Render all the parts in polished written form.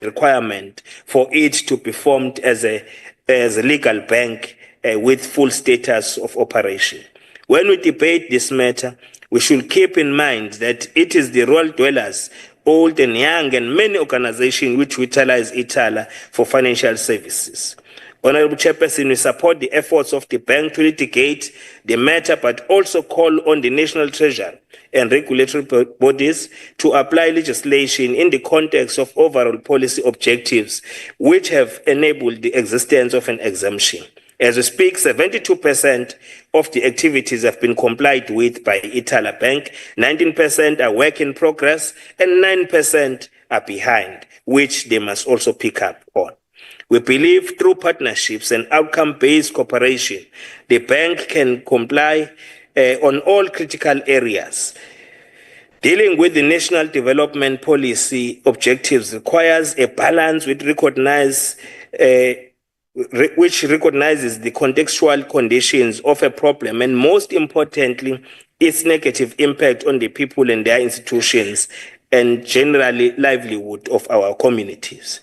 requirement for it to be formed as a legal bank with full status of operation. When we debate this matter, we should keep in mind that it is the rural dwellers, old and young, and many organizations which utilize Ithala for financial services. Honorable Chairperson, we support the efforts of the bank to litigate the matter, but also call on the National Treasury and regulatory bodies to apply legislation in the context of overall policy objectives, which have enabled the existence of an exemption. As we speak, 72% of the activities have been complied with by Ithala Bank, 19% are work in progress, and 9% are behind, which they must also pick up on. We believe through partnerships and outcome-based cooperation, the bank can comply on all critical areas. Dealing with the national development policy objectives requires a balance which recognizes the contextual conditions of a problem and, most importantly, its negative impact on the people and their institutions and generally livelihood of our communities.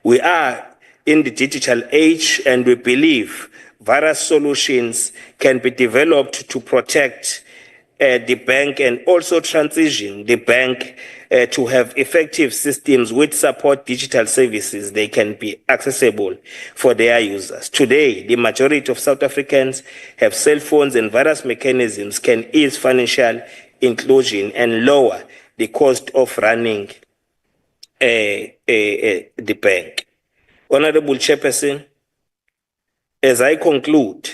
We are in the digital age, and we believe various solutions can be developed to protect the bank and also transition the bank to have effective systems which support digital services. They can be accessible for their users. Today, the majority of South Africans have cell phones, and various mechanisms can ease financial inclusion and lower the cost of running the bank. Honorable Chairperson, as I conclude,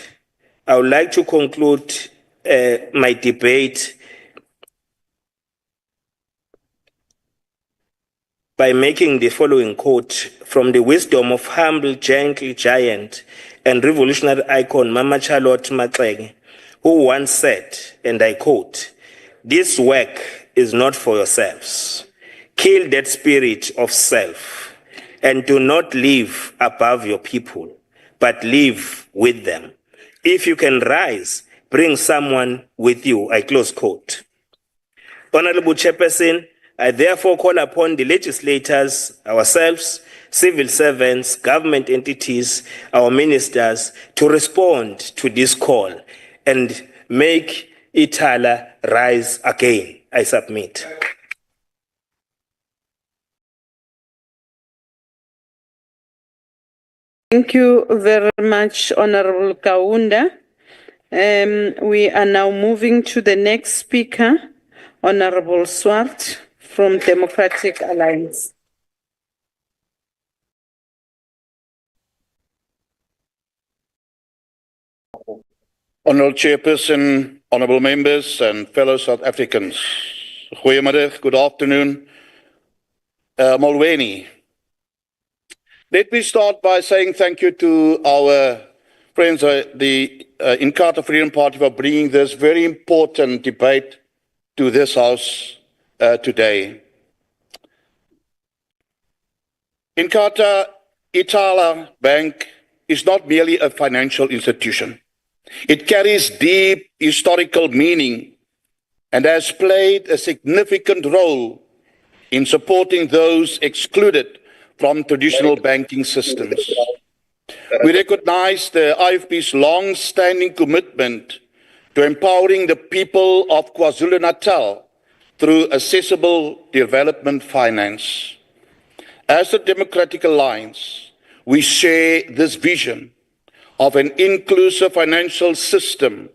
I would like to conclude my debate by making the following quote from the wisdom of humble, gentle giant and revolutionary icon Mama Charlotte Maxeke, who once said, and I quote, "This work is not for yourselves. Kill that spirit of self and do not live above your people, but live with them. If you can rise, bring someone with you." I close quote. Honorable Chairperson, I therefore call upon the legislators, ourselves, civil servants, government entities, our ministers to respond to this call and make Ithala rise again. I submit. Thank you very much, Honorable Kaunda. We are now moving to the next speaker, Honorable Swart from Democratic Alliance. Honorable Chairperson, honorable members and fellow South Africans. Goeiemiddag, good afternoon. Molweni. Let me start by saying thank you to our friends, the NCOP Freedom Party, for bringing this very important debate to this House today. NCOP Ithala Bank is not merely a financial institution. It carries deep historical meaning and has played a significant role in supporting those excluded from traditional banking systems. We recognize the IFB's long-standing commitment to empowering the people of KwaZulu-Natal through accessible development finance. As the Democratic Alliance, we share this vision of an inclusive financial system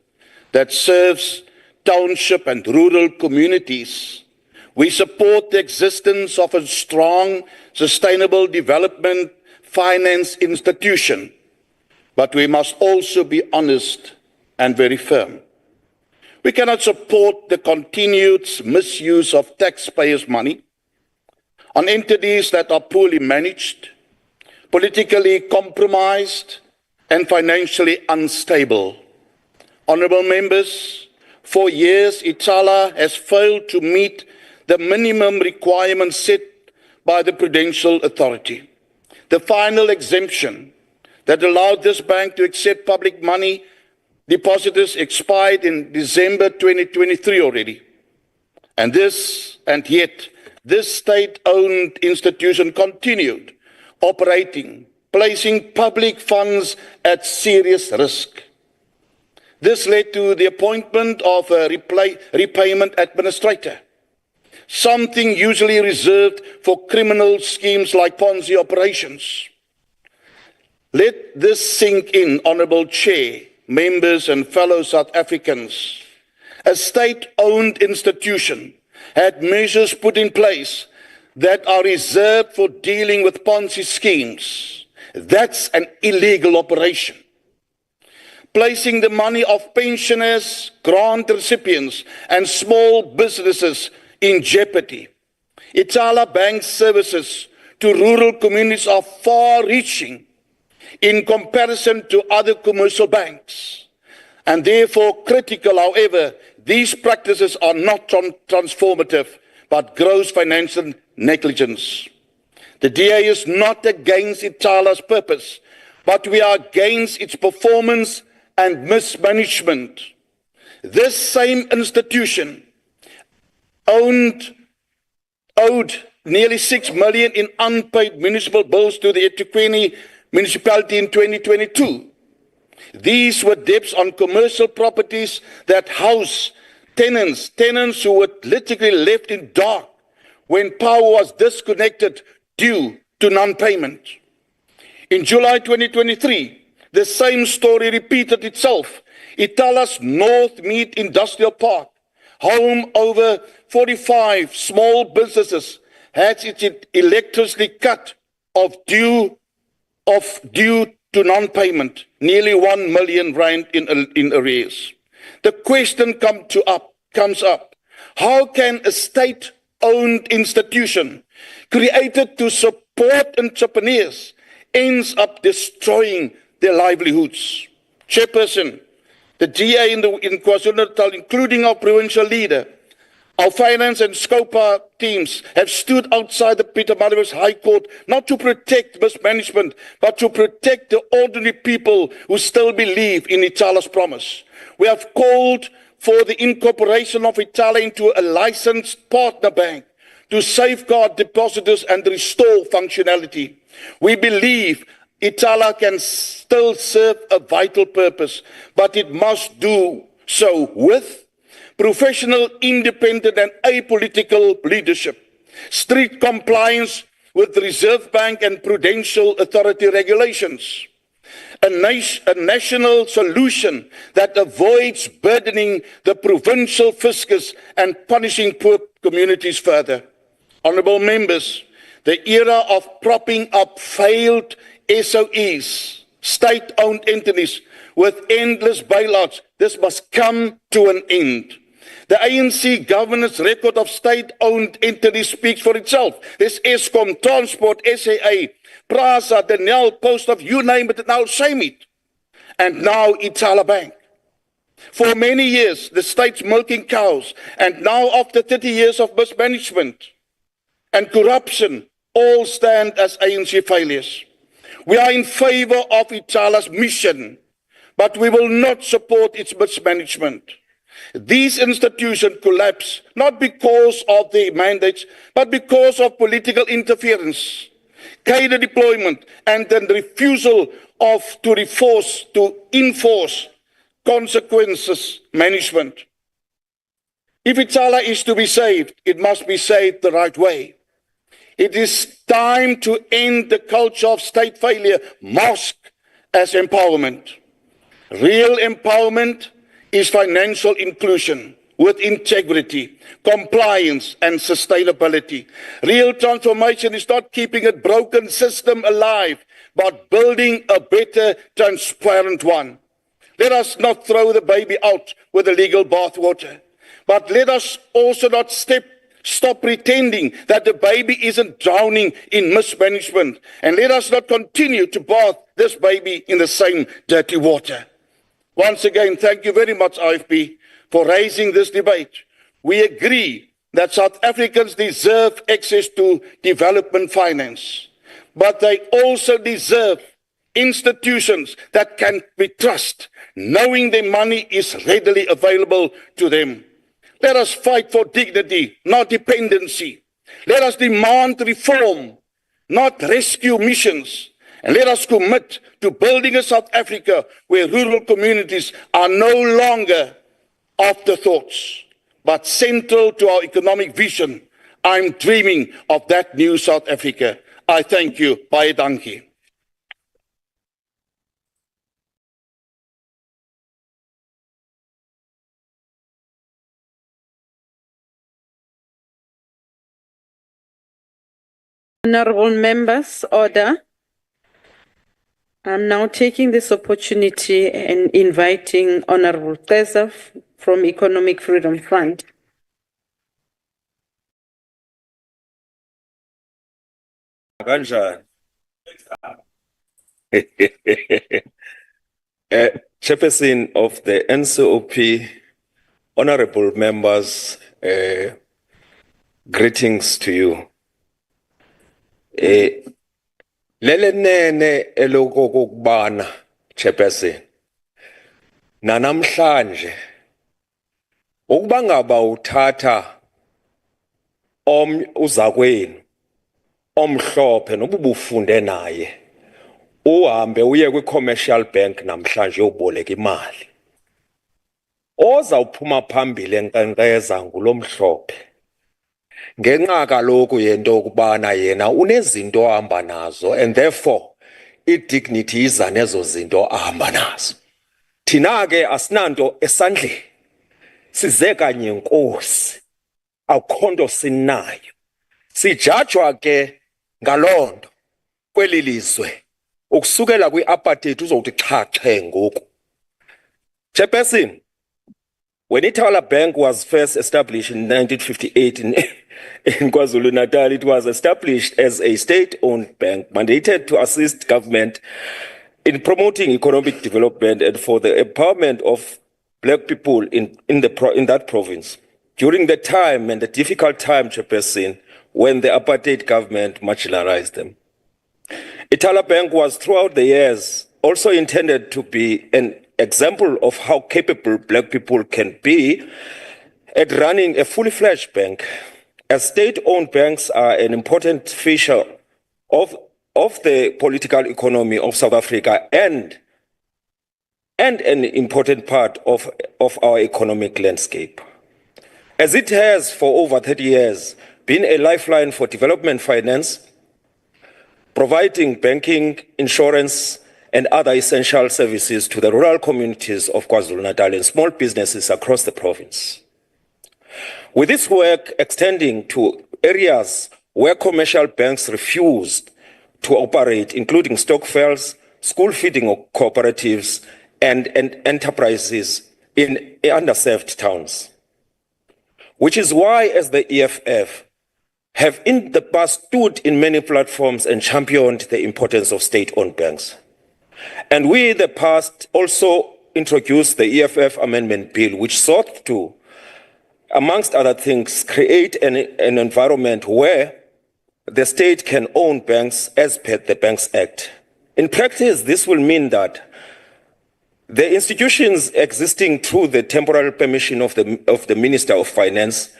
that serves township and rural communities. We support the existence of a strong, sustainable development finance institution, but we must also be honest and very firm. We cannot support the continued misuse of taxpayers' money on entities that are poorly managed, politically compromised, and financially unstable. Honourable members, for years, Ithala has failed to meet the minimum requirements set by the Prudential Authority. The final exemption that allowed this bank to accept public money depositors expired in December 2023 already. And yet, this state-owned institution continued operating, placing public funds at serious risk. This led to the appointment of a repayment administrator, something usually reserved for criminal schemes like Ponzi operations. Let this sink in, Honourable Chair, members and fellow South Africans. A state-owned institution had measures put in place that are reserved for dealing with Ponzi schemes. That's an illegal operation. Placing the money of pensioners, grant recipients, and small businesses in jeopardy. Ithala Bank services to rural communities are far-reaching in comparison to other commercial banks, and therefore critical. However, these practices are not transformative, but gross financial negligence. The DA is not against Ithala's purpose, but we are against its performance and mismanagement. This same institution owed nearly 6 million in unpaid municipal bills to the eThekwini municipality in 2022. These were debts on commercial properties that house tenants who were literally left in dark when power was disconnected due to non-payment. In July 2023, the same story repeated itself. Ithala's North Meat Industrial Park, home over 45 small businesses, had its electricity cut off due to non-payment, nearly 1 million rand in arrears. The question comes up, how can a state-owned institution created to support entrepreneurs ends up destroying their livelihoods? Chairperson, the DA in KwaZulu-Natal, including our provincial leader, our finance and SCOPA teams have stood outside the Pietermaritzburg High Court not to protect mismanagement, but to protect the ordinary people who still believe in Ithala's promise. We have called for the incorporation of Ithala into a licensed partner bank to safeguard depositors and restore functionality. We believe Ithala can still serve a vital purpose, but it must do so with professional, independent and apolitical leadership, strict compliance with the Reserve Bank and Prudential Authority regulations, a national solution that avoids burdening the provincial fiscus and punishing poor communities further. Honourable members, the era of propping up failed SOEs, state-owned entities with endless bailouts, this must come to an end. The ANC governance record of state-owned entities speaks for itself. There's Eskom, Transport, SAA, Prasa, Denel, Post of, you name it, now shame it. And now Ithala Bank. For many years, the state's milking cows, and now after 30 years of mismanagement and corruption, all stand as ANC failures. We are in favor of Ithala's mission, but we will not support its mismanagement. These institutions collapse not because of the mandates, but because of political interference, cadre deployment, and the refusal to enforce consequences management. If Ithala is to be saved, it must be saved the right way. It is time to end the culture of state failure masked as empowerment. Real empowerment is financial inclusion with integrity, compliance, and sustainability. Real transformation is not keeping a broken system alive, but building a better, transparent one. Let us not throw the baby out with the legal bathwater, but let us also not stop pretending that the baby isn't drowning in mismanagement, and let us not continue to bath this baby in the same dirty water. Once again, thank you very much, IFP, for raising this debate. We agree that South Africans deserve access to development finance, but they also deserve institutions that can be trusted, knowing their money is readily available to them. Let us fight for dignity, not dependency. Let us demand reform not rescue missions. And let us commit to building a South Africa where rural communities are no longer afterthoughts, but central to our economic vision. I'm dreaming of that new South Africa. I thank you. Baie dankie. Honorable members, order. I'm now taking this opportunity and inviting Honorable Teza from Economic Freedom Front. Kanjani? Chairperson of the NCOP, honorable members, greetings to you. Lele nene eloko kokubana, Chairperson, nanamhlanje ukuba ngaba uthatha uzakwenu omhlophe noba ubufunde naye uhambe uye kwi-commercial bank namhlanje uyoboleka imali ozawuphuma phambili enkqenkqeza ngulomhlophe ngenxa kaloku yento okubana yena unezinto ahamba nazo and therefore i-dignity iza nezo zinto ahamba nazo. Thina ke asinanto esandleni size kanye nkosi akukho nto sinayo sijajwa ke ngalondo kweli lizwe ukusukela kwi-apartheid uzowuthi xhaxhe ngoku. Chairperson, when Ithala Bank was first established in 1958 in KwaZulu-Natal, it was established as a state-owned bank mandated to assist government in promoting economic development and for the empowerment of black people in that province. During the time and the difficult time, Chairperson, when the apartheid government marginalized them. Ithala Bank was throughout the years also intended to be an example of how capable black people can be at running a fully fledged bank. As state-owned banks are an important feature of the political economy of South Africa and an important part of our economic landscape. As it has for over 30 years been a lifeline for development finance, providing banking, insurance, and other essential services to the rural communities of KwaZulu-Natal and small businesses across the province. With this work extending to areas where commercial banks refused to operate, including stokvels, school feeding cooperatives, and enterprises in underserved towns. Which is why, as the EFF, have in the past stood in many platforms and championed the importance of state-owned banks. And we in the past also introduced the EFF Amendment Bill, which sought to, amongst other things, create an environment where the state can own banks as per the Banks Act. In practice, this will mean that the institutions existing through the temporary permission of the Minister of Finance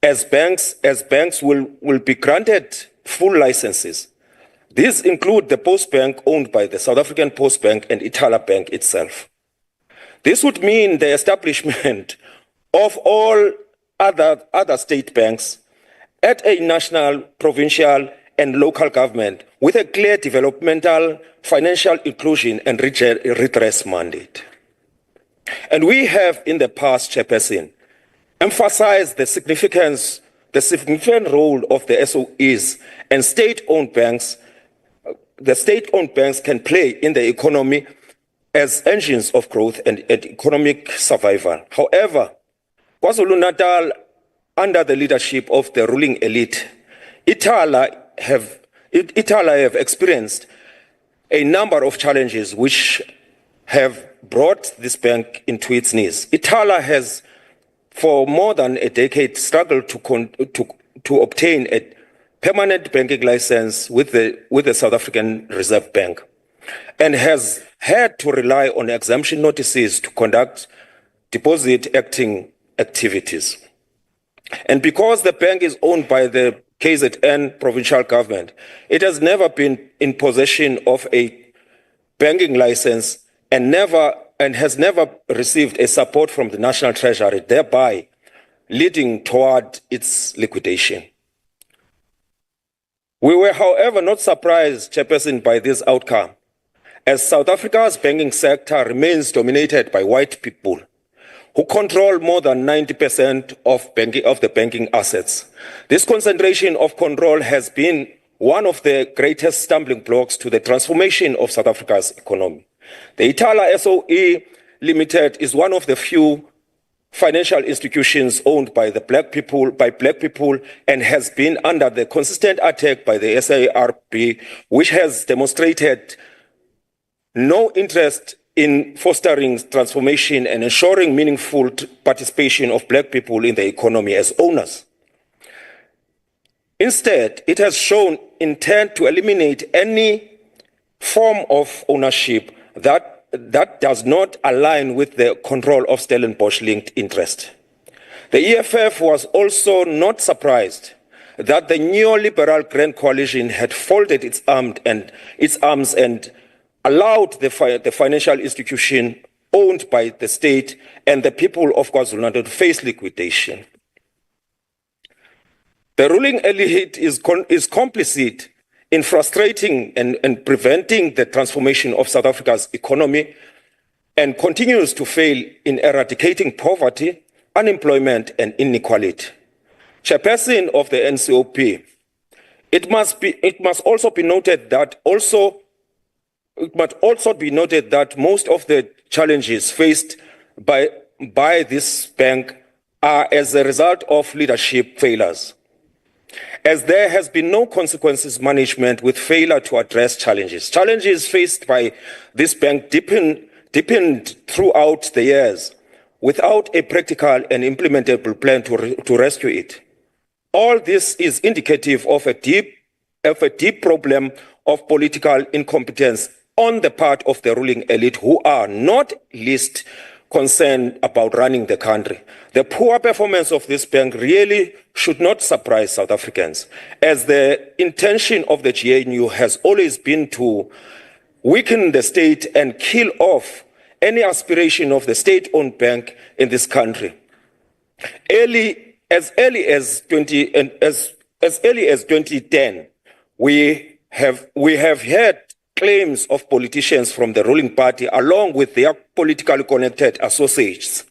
as banks will be granted full licenses. These include the Post Bank owned by the South African Post Bank and Ithala Bank itself. This would mean the establishment of all other state banks at a national, provincial, and local government with a clear developmental, financial inclusion and redress mandate. And we have in the past, Chairperson, emphasized the significant role of the SOEs and state-owned banks. The state-owned banks can play in the economy as engines of growth and economic survival. However, KwaZulu-Natal, under the leadership of the ruling elite, Ithala have experienced a number of challenges which have brought this bank into its knees. Ithala has, for more than a decade, struggled to obtain a permanent banking license with the South African Reserve Bank and has had to rely on exemption notices to conduct deposit acting activities. And because the bank is owned by the KZN provincial government. It has never been in possession of a banking license and has never received a support from the National Treasury, thereby leading toward its liquidation. We were, however, not surprised, Chairperson, by this outcome, as South Africa's banking sector remains dominated by white people who control more than 90% of the banking assets. This concentration of control has been one of the greatest stumbling blocks to the transformation of South Africa's economy. The Ithala SOE Limited is one of the few financial institutions owned by black people, and has been under the consistent attack by the SARP, which has demonstrated no interest in fostering transformation and ensuring meaningful participation of black people in the economy as owners. Instead, it has shown intent to eliminate any form of ownership that does not align with the control of Stellenbosch-linked interest. The EFF was also not surprised that the neoliberal Grand Coalition had folded its arms and allowed the financial institution owned by the state and the people of KwaZulu-Natal to face liquidation. The ruling elite is complicit in frustrating and preventing the transformation of South Africa's economy and continues to fail in eradicating poverty, unemployment, and inequality. Chairperson of the NCOP, it must also be noted that most of the challenges faced by this bank are as a result of leadership failures, as there has been no consequences management with failure to address challenges. Challenges faced by this bank deepened throughout the years without a practical and implementable plan to rescue it. All this is indicative of a deep problem of political incompetence on the part of the ruling elite, who are not least concerned about running the country. The poor performance of this bank really should not surprise South Africans, as the intention of the GNU has always been to weaken the state and kill off any aspiration of the state-owned bank in this country. As early as 2010, we have heard claims of politicians from the ruling party, along with their politically connected associates,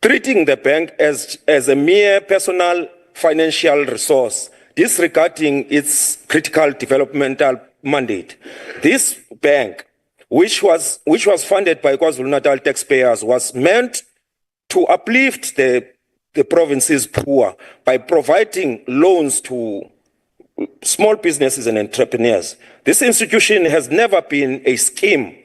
treating the bank as a mere personal financial resource, disregarding its critical developmental mandate. This bank, which was funded by KwaZulu-Natal taxpayers, was meant to uplift the province's poor by providing loans to small businesses and entrepreneurs. This institution has never been a scheme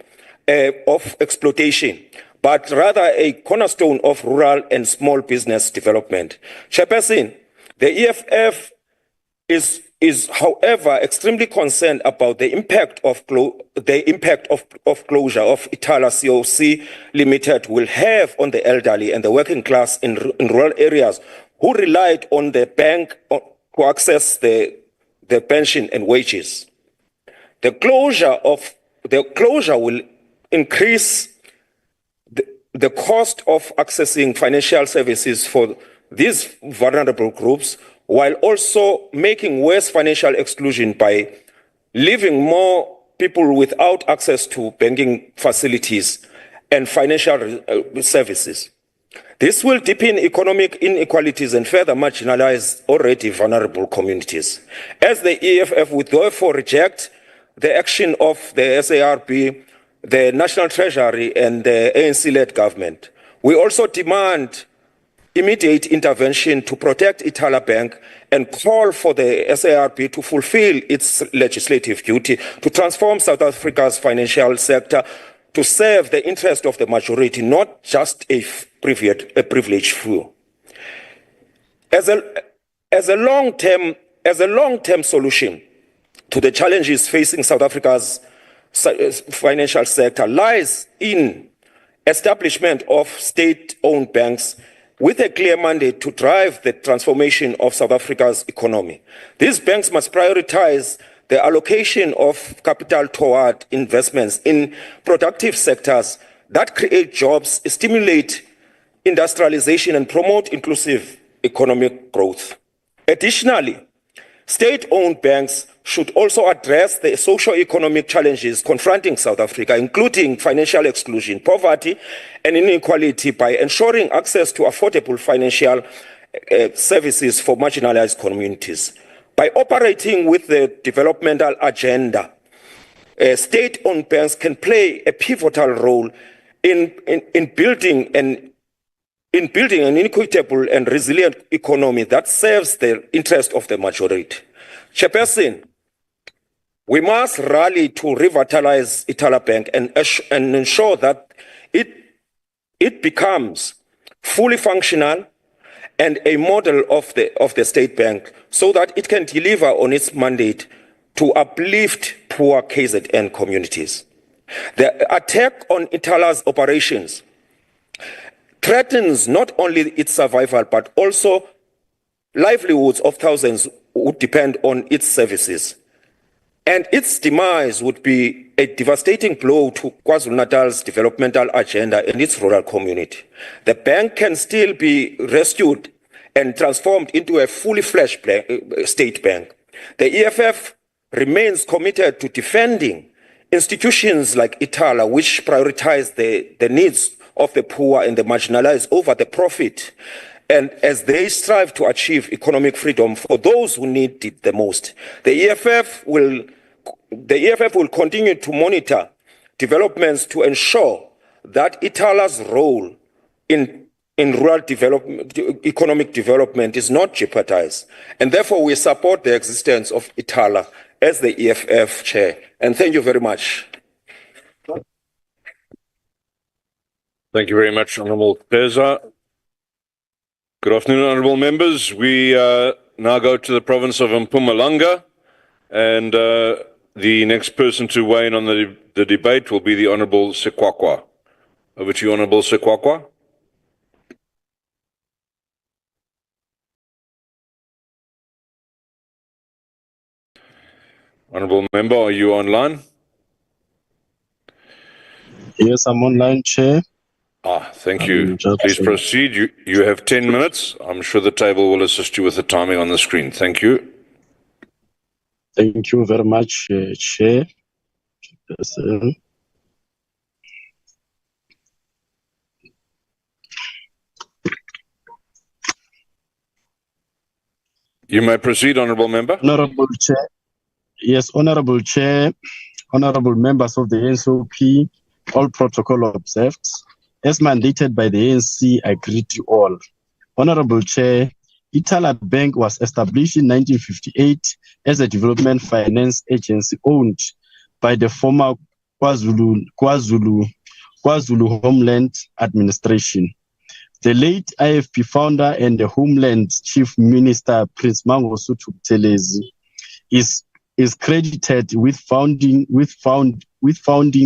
of exploitation, but rather a cornerstone of rural and small business development. Chairperson, the EFF is however extremely concerned about the impact of closure of Ithala SOC Limited will have on the elderly and the working class in rural areas who relied on the bank to access the pension and wages. The closure will increase the cost of accessing financial services for these vulnerable groups, while also making worse financial exclusion by leaving more people without access to banking facilities and financial services. This will deepen economic inequalities and further marginalize already vulnerable communities. As the EFF would therefore reject the action of the SARP, the National Treasury, and the ANC-led government, we also demand immediate intervention to protect Ithala Bank and call for the SARP to fulfill its legislative duty to transform South Africa's financial sector to serve the interest of the majority, not just a privileged few. As a long-term solution to the challenges facing South Africa's financial sector lies in establishment of state-owned banks with a clear mandate to drive the transformation of South Africa's economy. These banks must prioritize the allocation of capital toward investments in productive sectors that create jobs, stimulate industrialization, and promote inclusive economic growth. Additionally, state-owned banks should also address the socio-economic challenges confronting South Africa, including financial exclusion, poverty, and inequality, by ensuring access to affordable financial services for marginalized communities. By operating with the developmental agenda, state-owned banks can play a pivotal role in building an equitable and resilient economy that serves the interest of the majority. Chairperson, we must rally to revitalize Ithala Bank and ensure that it becomes fully functional and a model of the state bank, so that it can deliver on its mandate to uplift poor KZN communities. The attack on Ithala's operations threatens not only its survival, but also livelihoods of thousands who depend on its services. And its demise would be a devastating blow to KwaZulu-Natal's developmental agenda and its rural community. The bank can still be rescued and transformed into a fully fledged state bank. The EFF remains committed to defending institutions like Ithala, which prioritize the needs of the poor and the marginalized over the profit, and as they strive to achieve economic freedom for those who need it the most. The EFF will continue to monitor developments to ensure that Ithala's role in rural development, economic development, is not jeopardized. And therefore, we support the existence of Ithala as the EFF chair. And thank you very much. Thank you very much, Honourable Peza. Good afternoon, honourable members. We now go to the province of Mpumalanga, and the next person to weigh in on the debate will be the Honourable Sekwakwa. Over to you, Honourable Sekwakwa. Honourable member, are you online? Yes, I'm online, Chair. Thank you. Please proceed. You have 10 minutes. I'm sure the table will assist you with the timing on the screen. Thank you. Thank you very much, Chair. You may proceed, Honourable Member. Honourable Chair. Yes, Honourable Chair, Honourable members of the NCOP, all protocol observed. As mandated by the ANC, I greet you all. Honourable Chair, Ithala Bank was established in 1958 as a development finance agency owned by the former KwaZulu Homeland Administration. The late IFP founder and the Homeland Chief Minister, Prince Mangosuthu Buthelezi, is credited with founding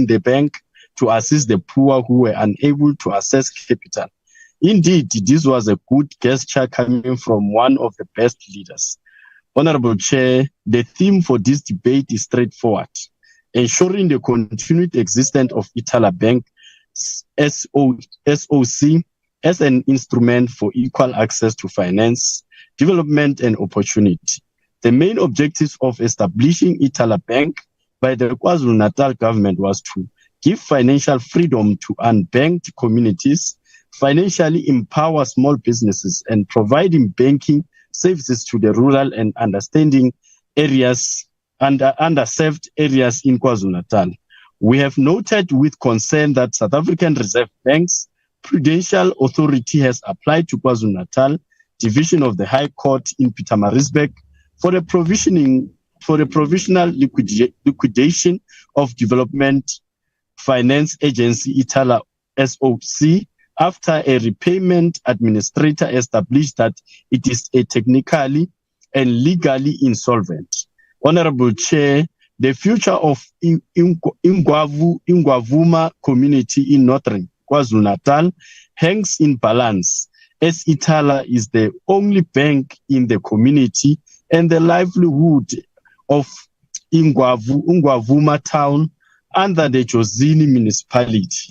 the bank to assist the poor who were unable to access capital. Indeed, this was a good gesture coming from one of the best leaders. Honourable Chair, the theme for this debate is straightforward: ensuring the continued existence of Ithala Bank SOC as an instrument for equal access to finance, development, and opportunity. The main objectives of establishing Ithala Bank by the KwaZulu-Natal government was to give financial freedom to unbanked communities, financially empower small businesses, and providing banking services to the rural and underserved areas in KwaZulu-Natal. We have noted with concern that South African Reserve Bank's Prudential Authority has applied to KwaZulu-Natal Division of the High Court in Pietermaritzburg for the provisional liquidation of Development Finance Agency Ithala SOC after a repayment administrator established that it is a technically and legally insolvent. Honourable Chair, the future of Ingwavuma community in northern KwaZulu-Natal hangs in balance as Ithala is the only bank in the community and the livelihood of Ingwavuma town under the Jozini municipality.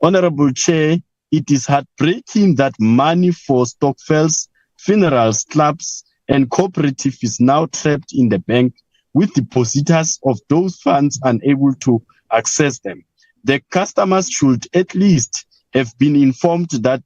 Honorable Chair, it is heartbreaking that money for Stokvels, funerals, clubs, and cooperative is now trapped in the bank, with depositors of those funds unable to access them. The customers should at least have been informed that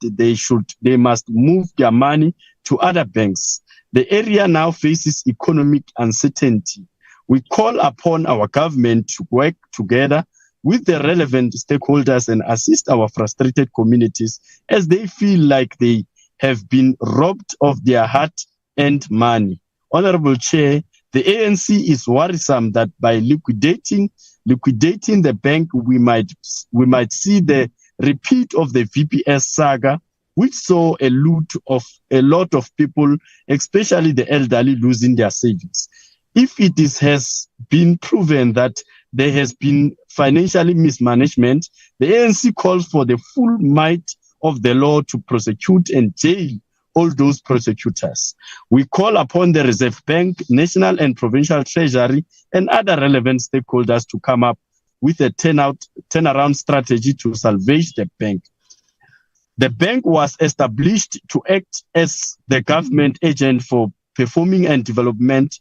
they must move their money to other banks. The area now faces economic uncertainty. We call upon our government to work together with the relevant stakeholders and assist our frustrated communities as they feel like they have been robbed of their hard-earned money. Honorable Chair, the ANC is worrisome that by liquidating the bank, we might see the repeat of the VPS saga, which saw a lot of people, especially the elderly, losing their savings. If it has been proven that there has been financial mismanagement, the ANC calls for the full might of the law to prosecute and jail all those prosecutors. We call upon the Reserve Bank, National and Provincial Treasury, and other relevant stakeholders to come up with a turnaround strategy to salvage the bank. The bank was established to act as the government agent for performing and development.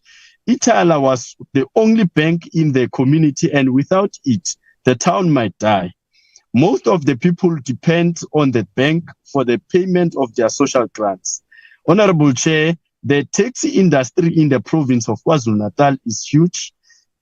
Ithala was the only bank in the community, and without it, the town might die. Most of the people depend on the bank for the payment of their social grants. Honorable Chair, the taxi industry in the province of KwaZulu-Natal is huge.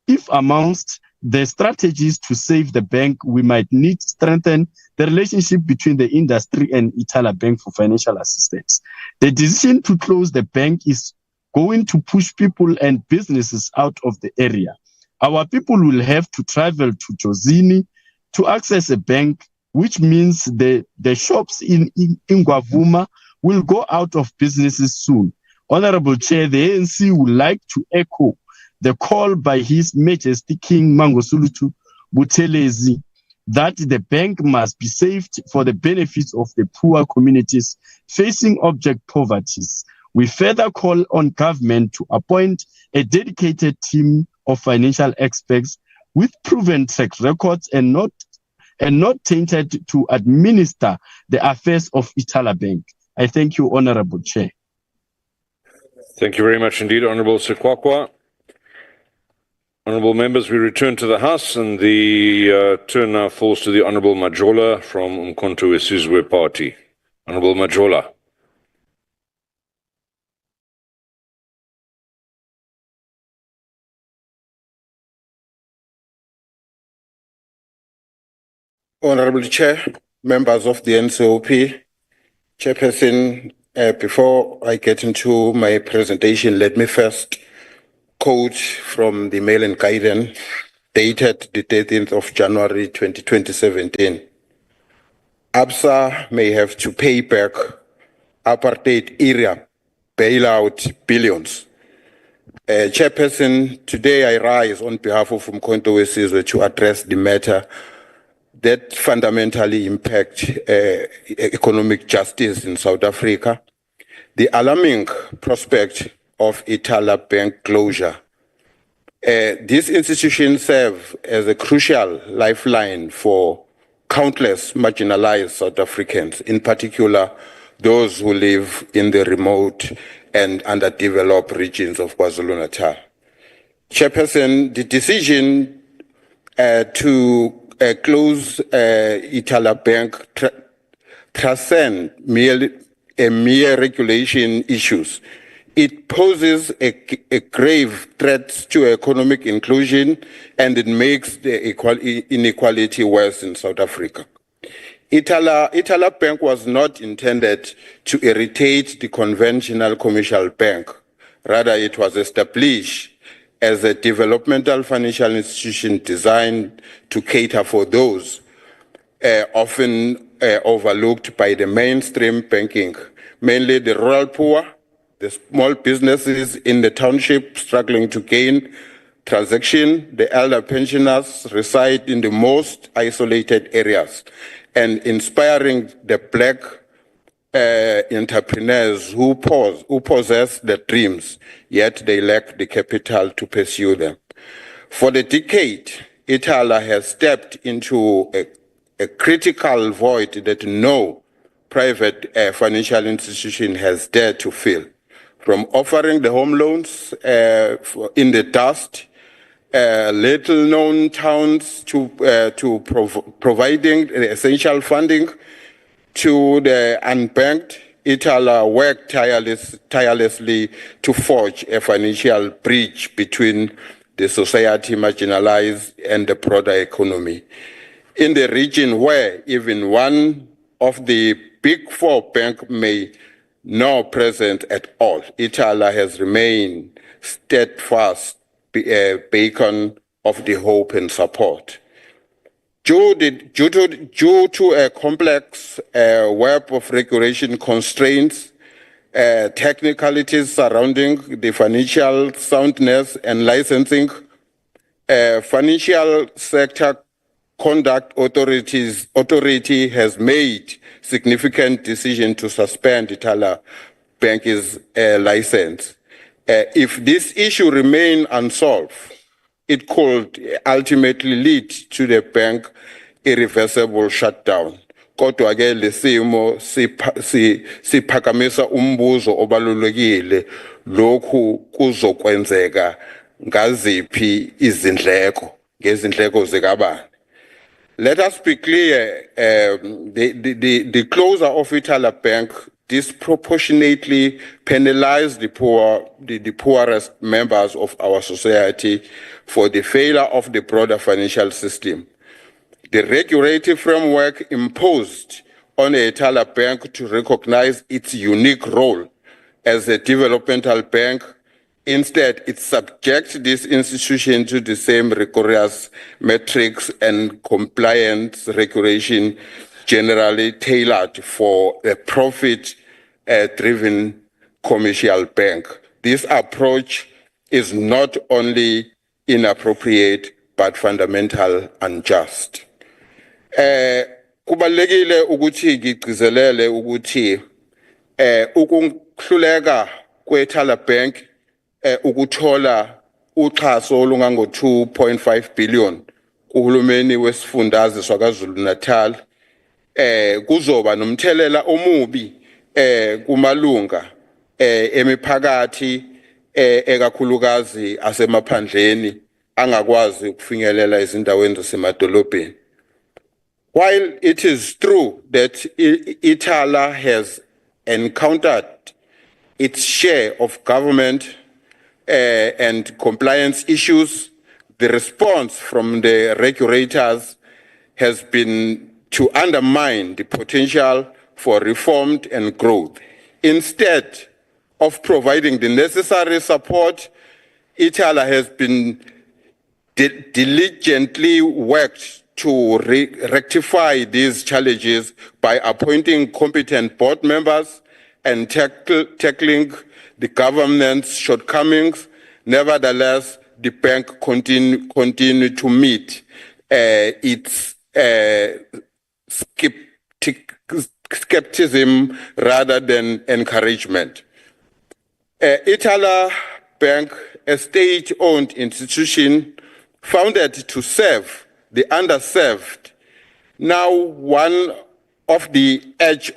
If amongst the strategies to save the bank, we might need to strengthen the relationship between the industry and Ithala Bank for financial assistance. The decision to close the bank is going to push people and businesses out of the area. Our people will have to travel to Jozini to access a bank, which means the shops in Ingwavuma will go out of businesses soon. Honorable Chair, the ANC would like to echo the call by His Majesty King Mangosuthu Buthelezi that the bank must be saved for the benefits of the poor communities facing abject poverty. We further call on government to appoint a dedicated team of financial experts with proven track records and not tainted to administer the affairs of Ithala Bank. I thank you, Honorable Chair. Thank you very much indeed, Honorable Sekwakwa. Honorable members, we return to the House, and the turn now falls to the Honorable Majola from mpofu-walsh Party. Honorable Majola. Honorable Chair, members of the NCOP, Chairperson, before I get into my presentation, let me first quote from the Mail and Guidance dated the 13th of January 2017. ABSA may have to pay back apartheid era bailout billions. Chairperson, today I rise on behalf of mpofu-walsh to address the matter that fundamentally impact economic justice in South Africa. The alarming prospect of Ithala Bank closure. This institution serves as a crucial lifeline for countless marginalized South Africans, in particular those who live in the remote and underdeveloped regions of KwaZulu-Natal. Chairperson, the decision to close Ithala Bank transcend mere regulation issues. It poses a grave threat to economic inclusion, and it makes the inequality worse in South Africa. Ithala Bank was not intended to irritate the conventional commercial bank. Rather, it was established as a developmental financial institution designed to cater for those often overlooked by the mainstream banking, mainly the rural poor, the small businesses in the township struggling to gain transaction, the elder pensioners reside in the most isolated areas, and inspiring the Black entrepreneurs who possess the dreams, yet they lack the capital to pursue them. For the decade, Ithala has stepped into a critical void that no private financial institution has dared to fill. From offering the home loans in the dust, little-known towns to providing essential funding to the unbanked, Ithala worked tirelessly to forge a financial bridge between the society marginalized and the broader economy. In the region where even one of the big four banks may not present at all, Ithala has remained steadfast beacon of the hope and support. Due to a complex web of regulation constraints, technicalities surrounding the financial soundness and licensing, financial sector conduct authority has made significant decision to suspend Ithala Bank's license. If this issue remain unsolved, it could ultimately lead to the bank irreversible shutdown. Kodwa ke lesimo siphakamisa umbuzo obalulekile lokhu kuzokwenzeka ngaziphi izindleko ngezindleko zikabani. Let us be clear, the closure of Ithala Bank disproportionately penalized the poorest members of our society for the failure of the broader financial system. The regulatory framework imposed on Ithala Bank to recognize its unique role as a developmental bank. Instead, it subjects this institution to the same rigorous metrics and compliance regulation generally tailored for a profit-driven commercial bank. This approach is not only inappropriate, but fundamental unjust. Kubalekile ukuthi ngigcizelele ukuthi ukuhluleka kweThala Bank ukuthola uxhaso olungango 2.5 billion kuhulumeni wesifundazwe swaKwaZulu Natal kuzoba nomthelela omubi kumalunga emiphakathi ekakhulukazi asemaphandleni angakwazi ukufinyelela ezindaweni zasemadolobheni. While it is true that Ithala has encountered its share of government and compliance issues, the response from the regulators has been to undermine the potential for reform and growth. Instead of providing the necessary support, Ithala has been diligently worked to rectify these challenges by appointing competent board members and tackling the government's shortcomings. Nevertheless, the bank continue to meet its skepticism rather than encouragement. Ithala Bank, a state-owned institution founded to serve the underserved, now on the edge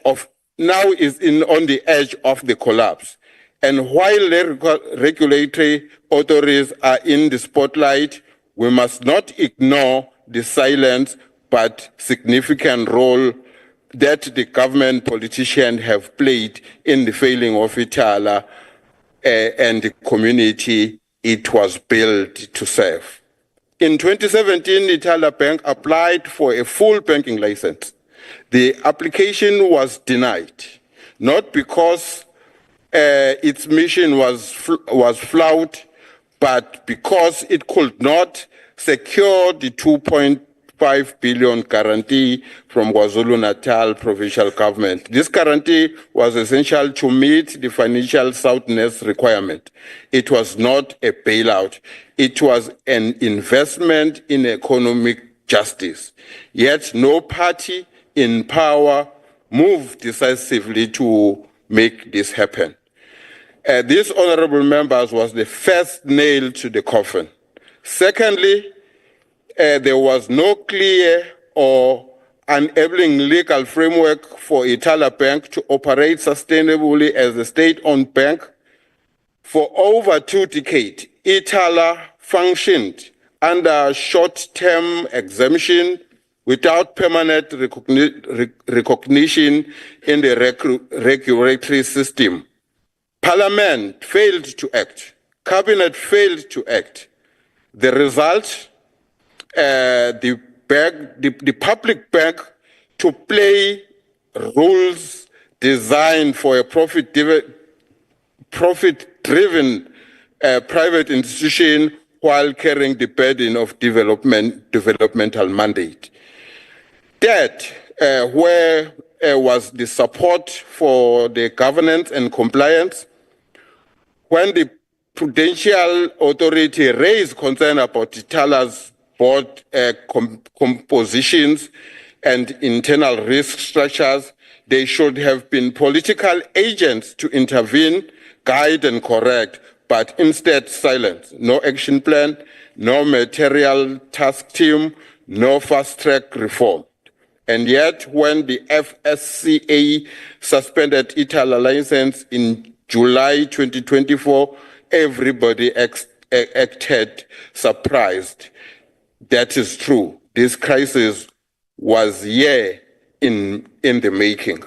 of the collapse. And while regulatory authorities are in the spotlight, we must not ignore the silent but significant role that the government politicians have played in the failing of Ithala and the community it was built to serve. In 2017, Ithala Bank applied for a full banking license. The application was denied, not because its mission was flawed, but because it could not secure the 2.5 billion guarantee from KwaZulu-Natal provincial government. This guarantee was essential to meet the financial soundness requirement. It was not a bailout. It was an investment in economic justice. Yet no party in power move decisively to make this happen. This, honorable members, was the first nail to the coffin. Secondly, there was no clear or enabling legal framework for Ithala Bank to operate sustainably as a state-owned bank. For over 2 decades, Ithala functioned under short-term exemption without permanent recognition in the regulatory system. Parliament failed to act. Cabinet failed to act. The result, the public bank to play rules designed for a profit-driven private institution while carrying the burden of developmental mandate. That, where was the support for the governance and compliance, when the Prudential Authority raised concern about Ithala's board compositions and internal risk structures, they should have been political agents to intervene, guide and correct, but instead silence. No action plan, no material task team, no fast-track reform. And yet, when the FSCA suspended Ithala license in July 2024, everybody acted surprised. That is true. This crisis was in the making.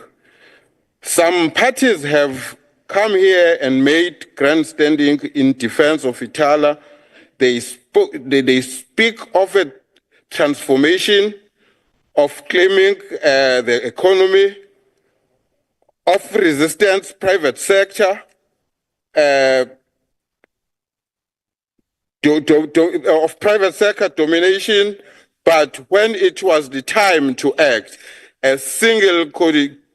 Some parties have come here and made grandstanding in defense of Ithala. They speak of a transformation, of claiming the economy, of resistance, private sector, of private sector domination, but when it was the time to act, a single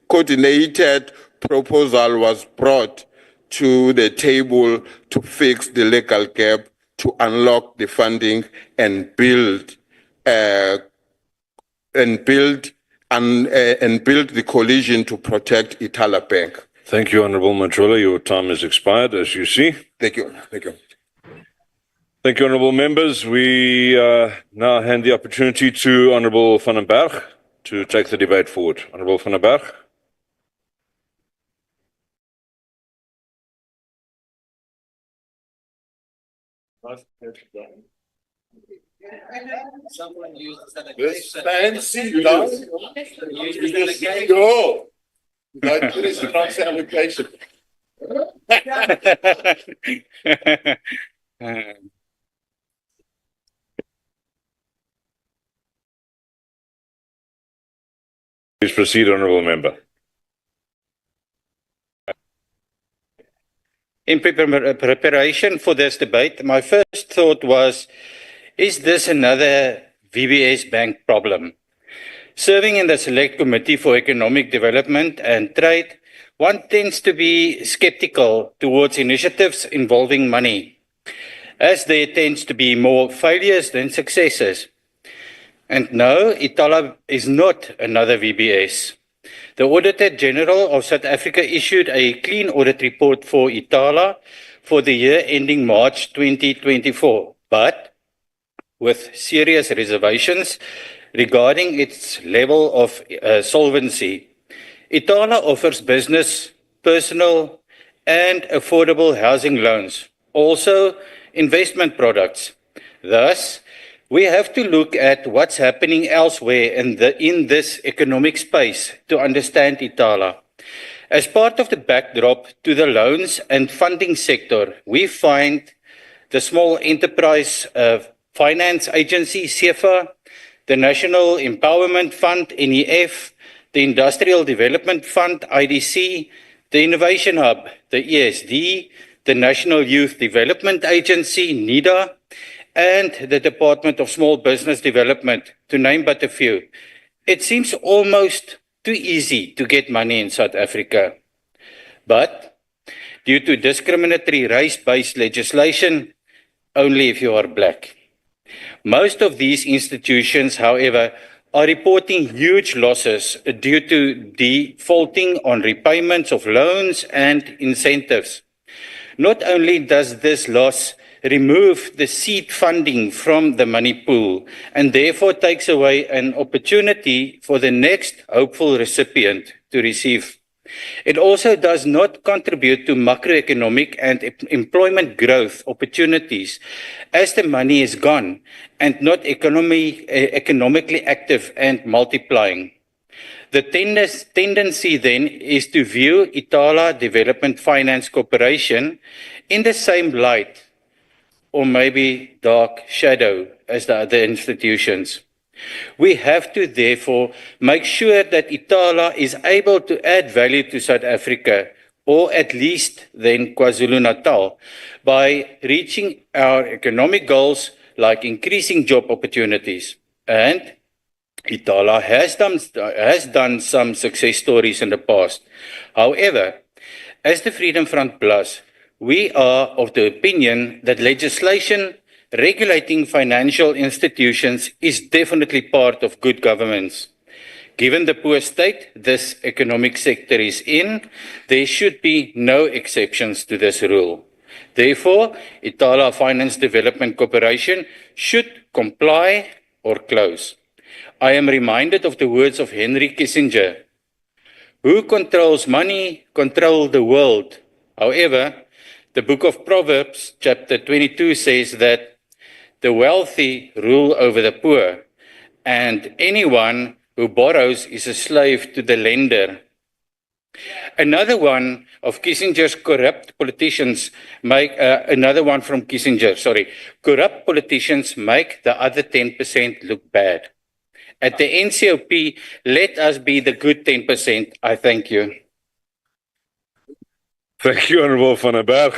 coordinated proposal was brought to the table to fix the legal gap, to unlock the funding and build the coalition to protect Ithala Bank. Thank you, Honourable Majola. Your time has expired, as you see. Thank you. Thank you. Thank you, honourable members. We now hand the opportunity to Honourable van den Berg to take the debate forward. Honourable van den Berg. This fancy dog. Go. That is the transfer allocation. Please proceed, honourable member. In preparation for this debate, my first thought was, is this another VBS bank problem? Serving in the Select Committee for Economic Development and Trade, one tends to be skeptical towards initiatives involving money, as there tends to be more failures than successes. And no, Ithala is not another VBS. The Auditor General of South Africa issued a clean audit report for Ithala for the year ending March 2024, but with serious reservations regarding its level of solvency. Ithala offers business, personal, and affordable housing loans, also investment products. Thus, we have to look at what's happening elsewhere in this economic space to understand Ithala. As part of the backdrop to the loans and funding sector, we find the Small Enterprise Finance Agency, SEFA, the National Empowerment Fund, NEF, the Industrial Development Fund, IDC, the Innovation Hub, the ESD, the National Youth Development Agency, NIDA, and the Department of Small Business Development, to name but a few. It seems almost too easy to get money in South Africa. But due to discriminatory race-based legislation, only if you are black. Most of these institutions, however, are reporting huge losses due to defaulting on repayments of loans and incentives. Not only does this loss remove the seed funding from the money pool and therefore takes away an opportunity for the next hopeful recipient to receive, it also does not contribute to macroeconomic and employment growth opportunities as the money is gone and not economically active and multiplying. The tendency then is to view Ithala Development Finance Corporation in the same light or maybe dark shadow as the other institutions. We have to therefore make sure that Ithala is able to add value to South Africa, or at least then KwaZulu-Natal, by reaching our economic goals like increasing job opportunities. And Ithala has done some success stories in the past. However, as the Freedom Front Plus, we are of the opinion that legislation regulating financial institutions is definitely part of good governance. Given the poor state this economic sector is in, there should be no exceptions to this rule. Therefore, Ithala Finance Development Corporation should comply or close. I am reminded of the words of Henry Kissinger: "Who controls money, control the world." However, the book of Proverbs, chapter 22, says that the wealthy rule over the poor, and anyone who borrows is a slave to the lender. Another one of Kissinger's corrupt politicians corrupt politicians make the other 10% look bad. At the NCOP, let us be the good 10%. I thank you. Thank you, Honourable van der Berg.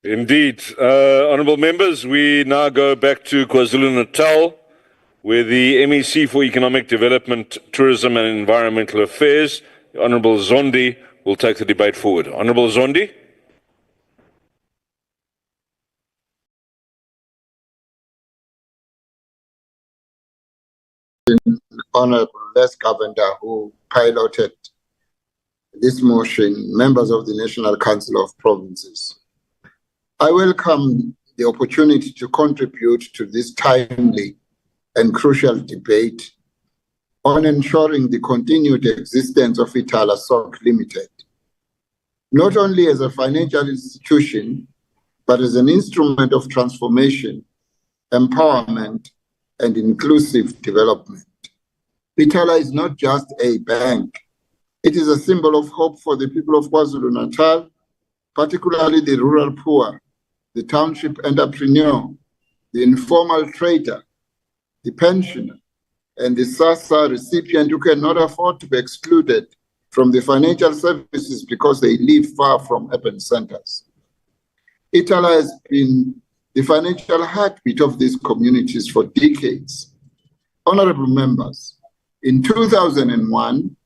Indeed. Honourable members, we now go back to KwaZulu-Natal, where the MEC for Economic Development, Tourism and Environmental Affairs, Honourable Zondi, will take the debate forward. Honourable Zondi. Honourable Les Governor, who piloted this motion, members of the National Council of Provinces. I welcome the opportunity to contribute to this timely and crucial debate on ensuring the continued existence of Ithala SOC Limited, not only as a financial institution, but as an instrument of transformation, empowerment, and inclusive development. Ithala is not just a bank. It is a symbol of hope for the people of KwaZulu-Natal, particularly the rural poor, the township entrepreneur, the informal trader, the pensioner, and the SASSA recipient who cannot afford to be excluded from the financial services because they live far from urban centers. Ithala has been the financial heartbeat of these communities for decades. Honorable members, in 2001,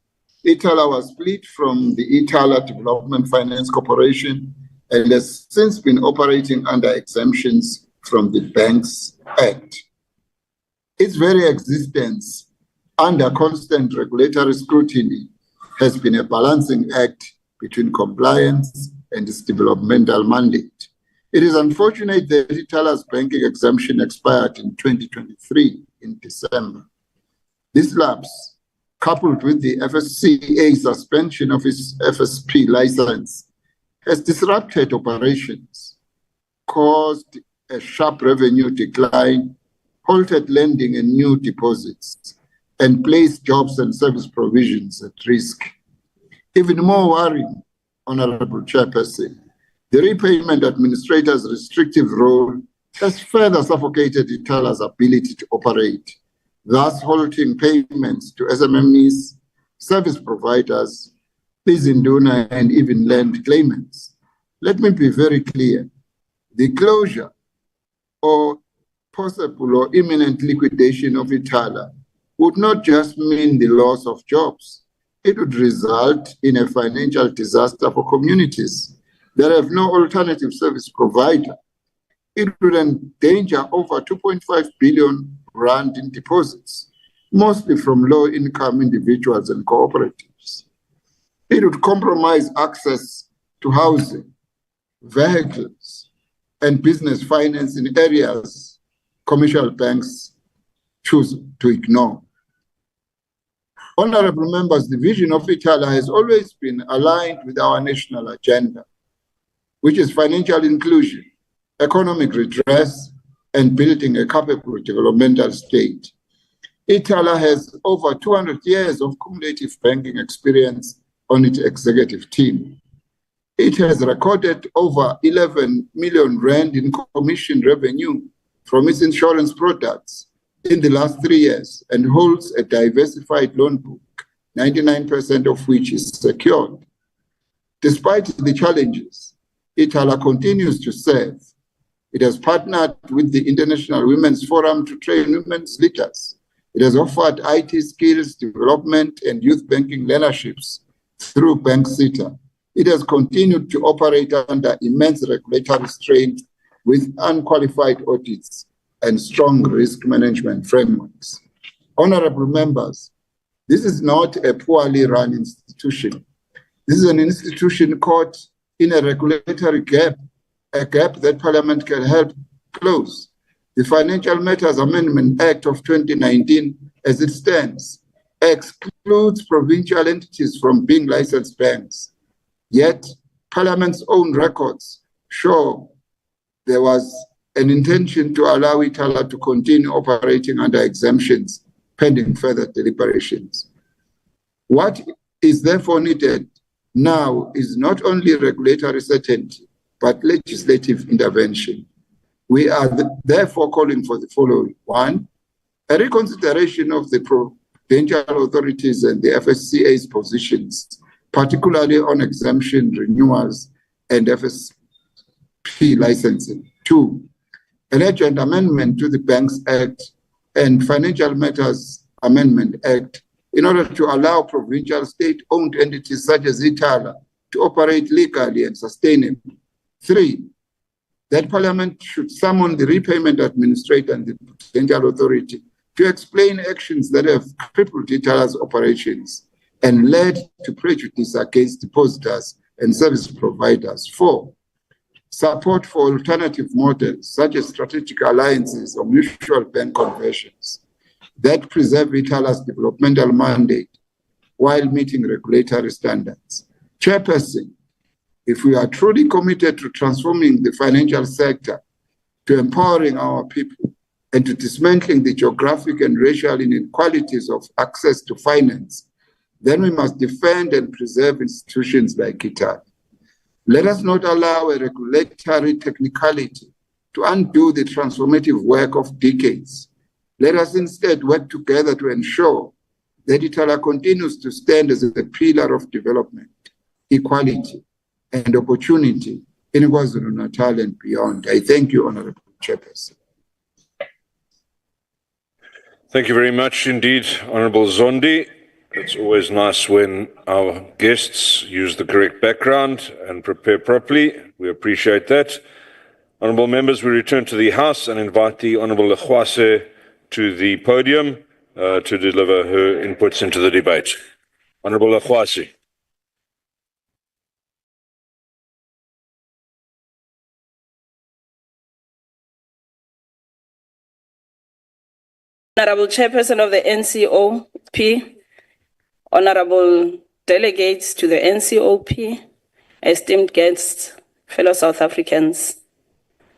Ithala was split from the Ithala Development Finance Corporation and has since been operating under exemptions from the Banks Act. Its very existence under constant regulatory scrutiny has been a balancing act between compliance and its developmental mandate. It is unfortunate that Ithala's banking exemption expired in 2023 in December. This lapse, coupled with the FSCA suspension of its FSP license, has disrupted operations, caused a sharp revenue decline, halted lending and new deposits, and placed jobs and service provisions at risk. Even more worrying, Honourable Chairperson, the repayment administrator's restrictive role has further suffocated Ithala's ability to operate, thus halting payments to SMMEs, service providers, Izinduna, and even land claimants. Let me be very clear. The closure or possible or imminent liquidation of Ithala would not just mean the loss of jobs. It would result in a financial disaster for communities that have no alternative service provider. It would endanger over 2.5 billion rand in deposits, mostly from low-income individuals and cooperatives. It would compromise access to housing, vehicles, and business finance in areas commercial banks choose to ignore. Honorable members, the vision of Ithala has always been aligned with our national agenda, which is financial inclusion, economic redress, and building a capable developmental state. Ithala has over 200 years of cumulative banking experience on its executive team. It has recorded over 11 million rand in commission revenue from its insurance products in the last 3 years and holds a diversified loan book, 99% of which is secured. Despite the challenges, Ithala continues to serve. It has partnered with the International Women's Forum to train women's leaders. It has offered IT skills development and youth banking learnerships through Bank SETA. It has continued to operate under immense regulatory strain with unqualified audits and strong risk management frameworks. Honorable members, this is not a poorly run institution. This is an institution caught in a regulatory gap, a gap that Parliament can help close. The Financial Matters Amendment Act of 2019, as it stands, excludes provincial entities from being licensed banks. Yet, Parliament's own records show there was an intention to allow Ithala to continue operating under exemptions pending further deliberations. What is therefore needed now is not only regulatory certainty, but legislative intervention. We are therefore calling for the following. 1, a reconsideration of the provincial authorities and the FSCA's positions, particularly on exemption renewals and FSP licensing. 2, an urgent amendment to the Banks Act and Financial Matters Amendment Act in order to allow provincial state-owned entities such as Ithala to operate legally and sustainably. 3, that Parliament should summon the repayment administrator and the Prudential Authority to explain actions that have crippled Ithala's operations and led to prejudice against depositors and service providers. 4, support for alternative models such as strategic alliances or mutual bank conversions that preserve Ithala's developmental mandate while meeting regulatory standards. Chairperson, if we are truly committed to transforming the financial sector, to empowering our people, and to dismantling the geographic and racial inequalities of access to finance, then we must defend and preserve institutions like Ithala. Let us not allow a regulatory technicality to undo the transformative work of decades. Let us instead work together to ensure that Ithala continues to stand as a pillar of development, equality, and opportunity in KwaZulu-Natal and beyond. I thank you, Honorable Chairperson. Thank you very much indeed, Honourable Zondi. It's always nice when our guests use the correct background and prepare properly. We appreciate that. Honourable members, we return to the House and invite the Honourable Lekhwase to the podium to deliver her inputs into the debate. Honourable Lekhwase. Honorable Chairperson of the NCOP, Honorable Delegates to the NCOP, esteemed guests, fellow South Africans,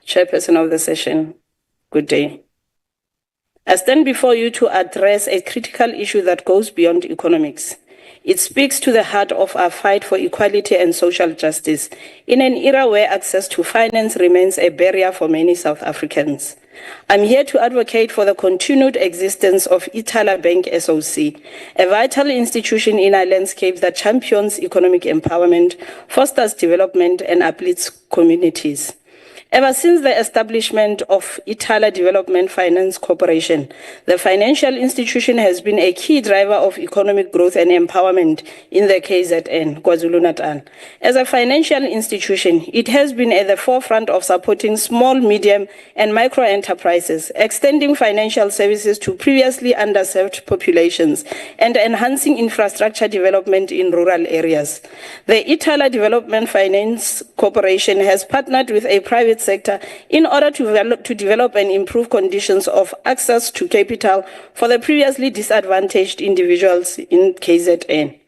Chairperson of the session, good day. I stand before you to address a critical issue that goes beyond economics. It speaks to the heart of our fight for equality and social justice in an era where access to finance remains a barrier for many South Africans. I'm here to advocate for the continued existence of Ithala Bank SOC, a vital institution in our landscape that champions economic empowerment, fosters development, and uplifts communities. Ever since the establishment of Ithala Development Finance Corporation, the financial institution has been a key driver of economic growth and empowerment in the KZN, KwaZulu-Natal. As a financial institution, it has been at the forefront of supporting small, medium, and micro enterprises, extending financial services to previously underserved populations, and enhancing infrastructure development in rural areas. The Ithala Development Finance Corporation has partnered with a private sector in order to develop and improve conditions of access to capital for the previously disadvantaged individuals in KZN.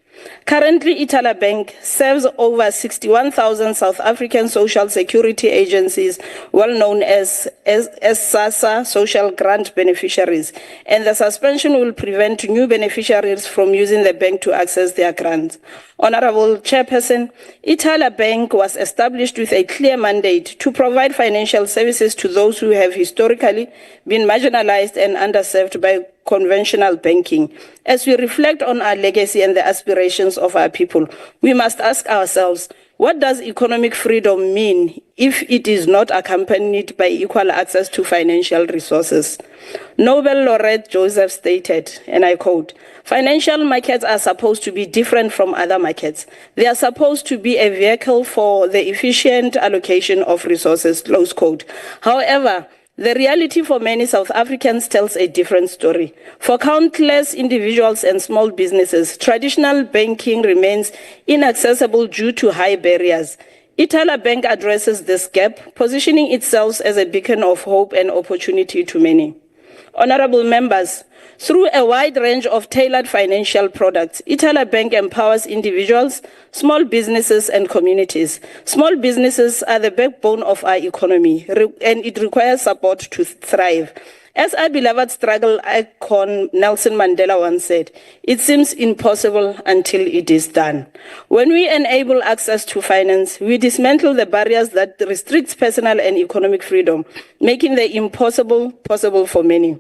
Currently, Ithala Bank serves over 61,000 South African social security agencies, well known as SASSA social grant beneficiaries, and the suspension will prevent new beneficiaries from using the bank to access their grants. Honorable Chairperson, Ithala Bank was established with a clear mandate to provide financial services to those who have historically been marginalized and underserved by conventional banking. As we reflect on our legacy and the aspirations of our people, we must ask ourselves, what does economic freedom mean if it is not accompanied by equal access to financial resources? Nobel laureate Joseph stated, and I quote, "Financial markets are supposed to be different from other markets. They are supposed to be a vehicle for the efficient allocation of resources," close quote. However, the reality for many South Africans tells a different story. For countless individuals and small businesses, traditional banking remains inaccessible due to high barriers. Ithala Bank addresses this gap, positioning itself as a beacon of hope and opportunity to many. Honorable members, through a wide range of tailored financial products, Ithala Bank empowers individuals, small businesses, and communities. Small businesses are the backbone of our economy, and it requires support to thrive. As our beloved struggle icon Nelson Mandela once said, "It seems impossible until it is done." When we enable access to finance, we dismantle the barriers that restrict personal and economic freedom, making the impossible possible for many.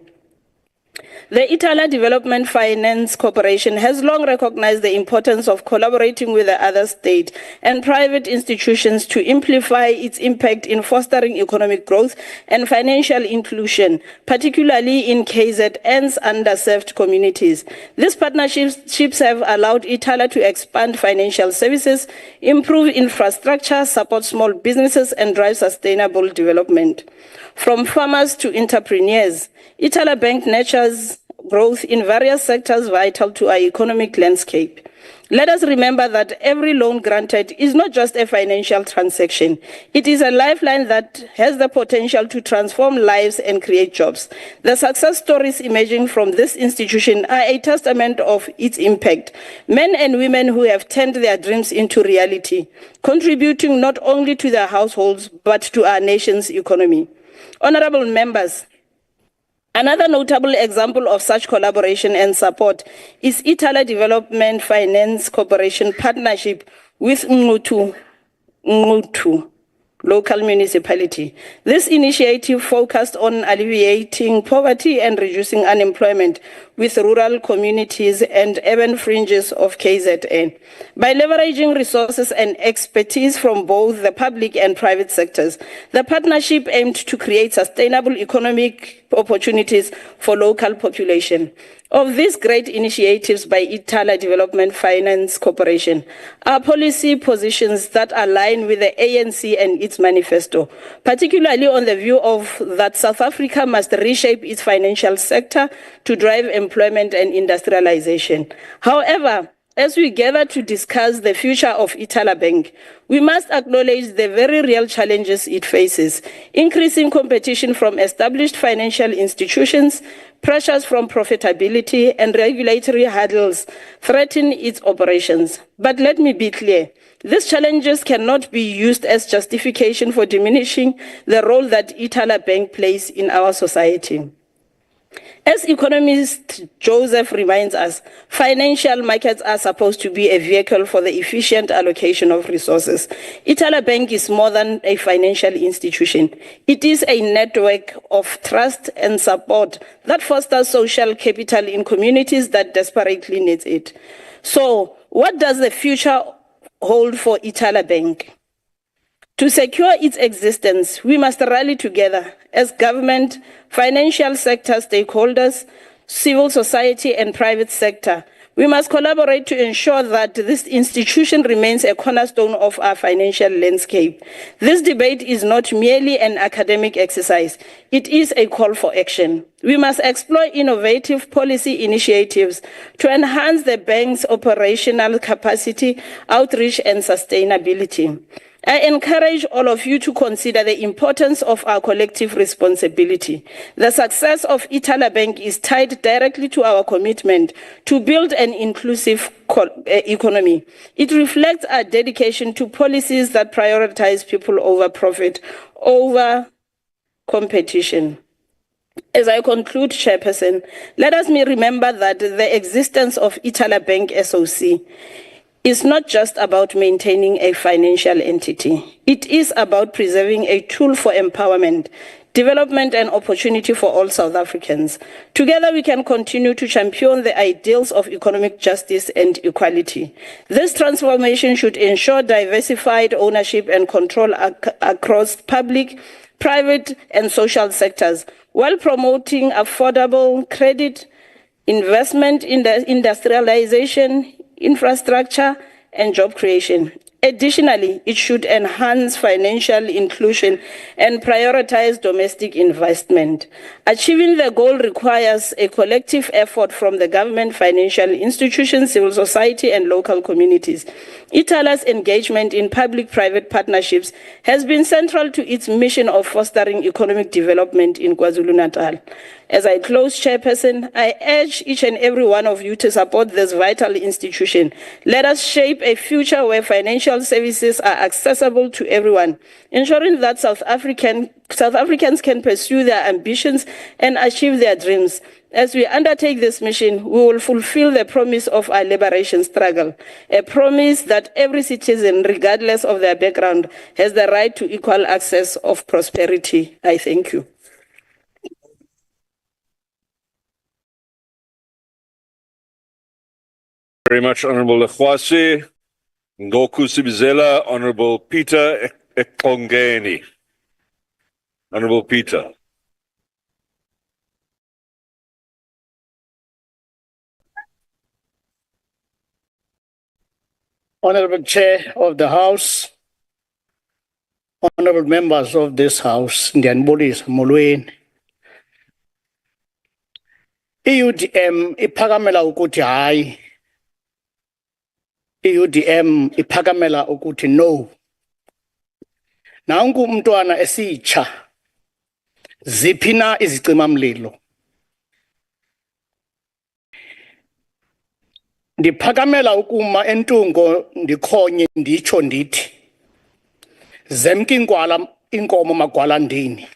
The Ithala Development Finance Corporation has long recognized the importance of collaborating with the other state and private institutions to amplify its impact in fostering economic growth and financial inclusion, particularly in KZN's underserved communities. These partnerships have allowed Ithala to expand financial services, improve infrastructure, support small businesses, and drive sustainable development. From farmers to entrepreneurs, Ithala Bank nurtures growth in various sectors vital to our economic landscape. Let us remember that every loan granted is not just a financial transaction. It is a lifeline that has the potential to transform lives and create jobs. The success stories emerging from this institution are a testament of its impact. Men and women who have turned their dreams into reality, contributing not only to their households, but to our nation's economy. Honorable members, another notable example of such collaboration and support is Ithala Development Finance Corporation partnership with Ngutu local municipality. This initiative focused on alleviating poverty and reducing unemployment with rural communities and urban fringes of KZN. By leveraging resources and expertise from both the public and private sectors, the partnership aimed to create sustainable economic opportunities for local population. Of these great initiatives by Ithala Development Finance Corporation are policy positions that align with the ANC and its manifesto, particularly on the view of that South Africa must reshape its financial sector to drive employment and industrialization. However, as we gather to discuss the future of Ithala Bank, we must acknowledge the very real challenges it faces. Increasing competition from established financial institutions, pressures from profitability, and regulatory hurdles threaten its operations. But let me be clear, these challenges cannot be used as justification for diminishing the role that Ithala Bank plays in our society. As economist Joseph reminds us, financial markets are supposed to be a vehicle for the efficient allocation of resources. Ithala Bank is more than a financial institution. It is a network of trust and support that fosters social capital in communities that desperately need it. So, what does the future hold for Ithala Bank? To secure its existence, we must rally together as government, financial sector stakeholders, civil society, and private sector. We must collaborate to ensure that this institution remains a cornerstone of our financial landscape. This debate is not merely an academic exercise. It is a call for action. We must explore innovative policy initiatives to enhance the bank's operational capacity, outreach, and sustainability. I encourage all of you to consider the importance of our collective responsibility. The success of Ithala Bank is tied directly to our commitment to build an inclusive economy. It reflects our dedication to policies that prioritize people over profit, over competition. As I conclude, Chairperson, let us remember that the existence of Ithala Bank SOC is not just about maintaining a financial entity. It is about preserving a tool for empowerment, development, and opportunity for all South Africans. Together, we can continue to champion the ideals of economic justice and equality. This transformation should ensure diversified ownership and control across public, private, and social sectors, while promoting affordable credit, investment in the industrialization, infrastructure, and job creation. Additionally, it should enhance financial inclusion and prioritize domestic investment. Achieving the goal requires a collective effort from the government, financial institutions, civil society, and local communities. Ithala's engagement in public-private partnerships has been central to its mission of fostering economic development in KwaZulu-Natal. As I close, Chairperson, I urge each and every one of you to support this vital institution. Let us shape a future where financial services are accessible to everyone, ensuring that South Africans can pursue their ambitions and achieve their dreams. As we undertake this mission, we will fulfill the promise of our liberation struggle, a promise that every citizen, regardless of their background, has the right to equal access of prosperity. I thank you. Very much, Honourable Lekwasi. Ngoku Sibizela, Honourable Peter Ekongeni. Honourable Peter. Honourable Chair of the House, honourable members of this House, Indian bodies, molweni. I-UDM iphakamela ukuthi hayi. I-UDM iphakamela ukuthi no. Nanku umntwana esitsha. Ziphi na izicimamlilo. Ndiphakamela ukuma entungo ndikhonye nditsho ndithi. Zemke inkwala inkomo magwalandini.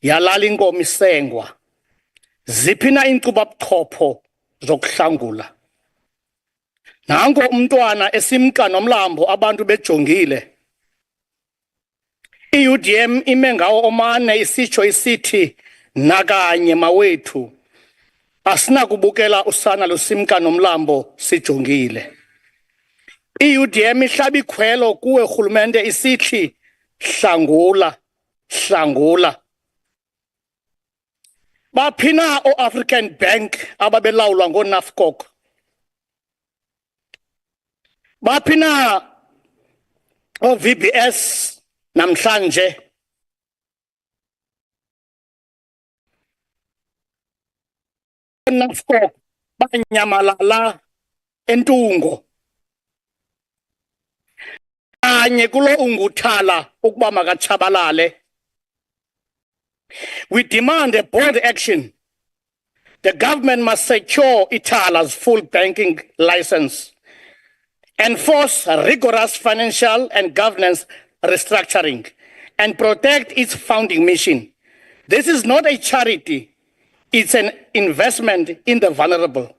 Yalala inkomo isengwa. Ziphi na inkqubo buchopho zokuhlangula. Nanko umntwana esimka nomlambo abantu bejongile. I-UDM ime ngawo omane isitsho isithi nakanye mawethu. Asinakubukela usana lusimka nomlambo sijongile. I-UDM ihlaba ikhwelo kuwe rhulumente isithi hlangula, hlangula. Baphina o-African Bank ababelawulwa ngo-NAFCOC. Baphina o-VBS namhlanje. NAFCOC banyamalala entungo. Kanye kulo unguthala ukuba makatshabalale. We demand a bold action. The government must secure Ithala's full banking license, enforce rigorous financial and governance restructuring, and protect its founding mission. This is not a charity. It's an investment in the vulnerable.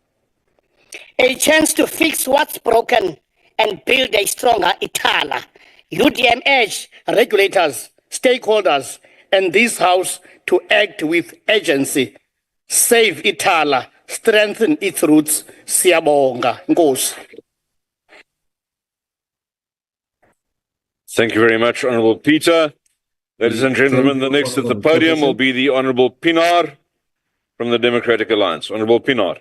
A chance to fix what's broken and build a stronger Ithala. UDM urge regulators, stakeholders, and this House to act with urgency. Save Ithala, strengthen its roots. Siyabonga. Nkosi. Thank you very much, Honourable Peter. Ladies and gentlemen, the next at the podium will be the Honourable Pinar from the Democratic Alliance. Honourable Pinar.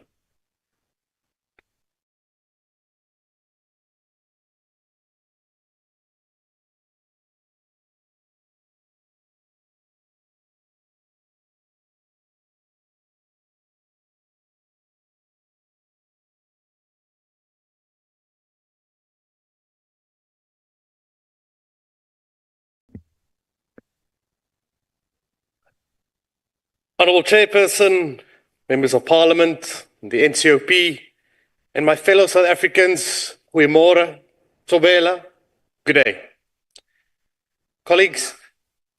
Honourable Chairperson, Members of Parliament, the NCOP, and my fellow South Africans, Goeiemorgen, Tobela, good day. Colleagues,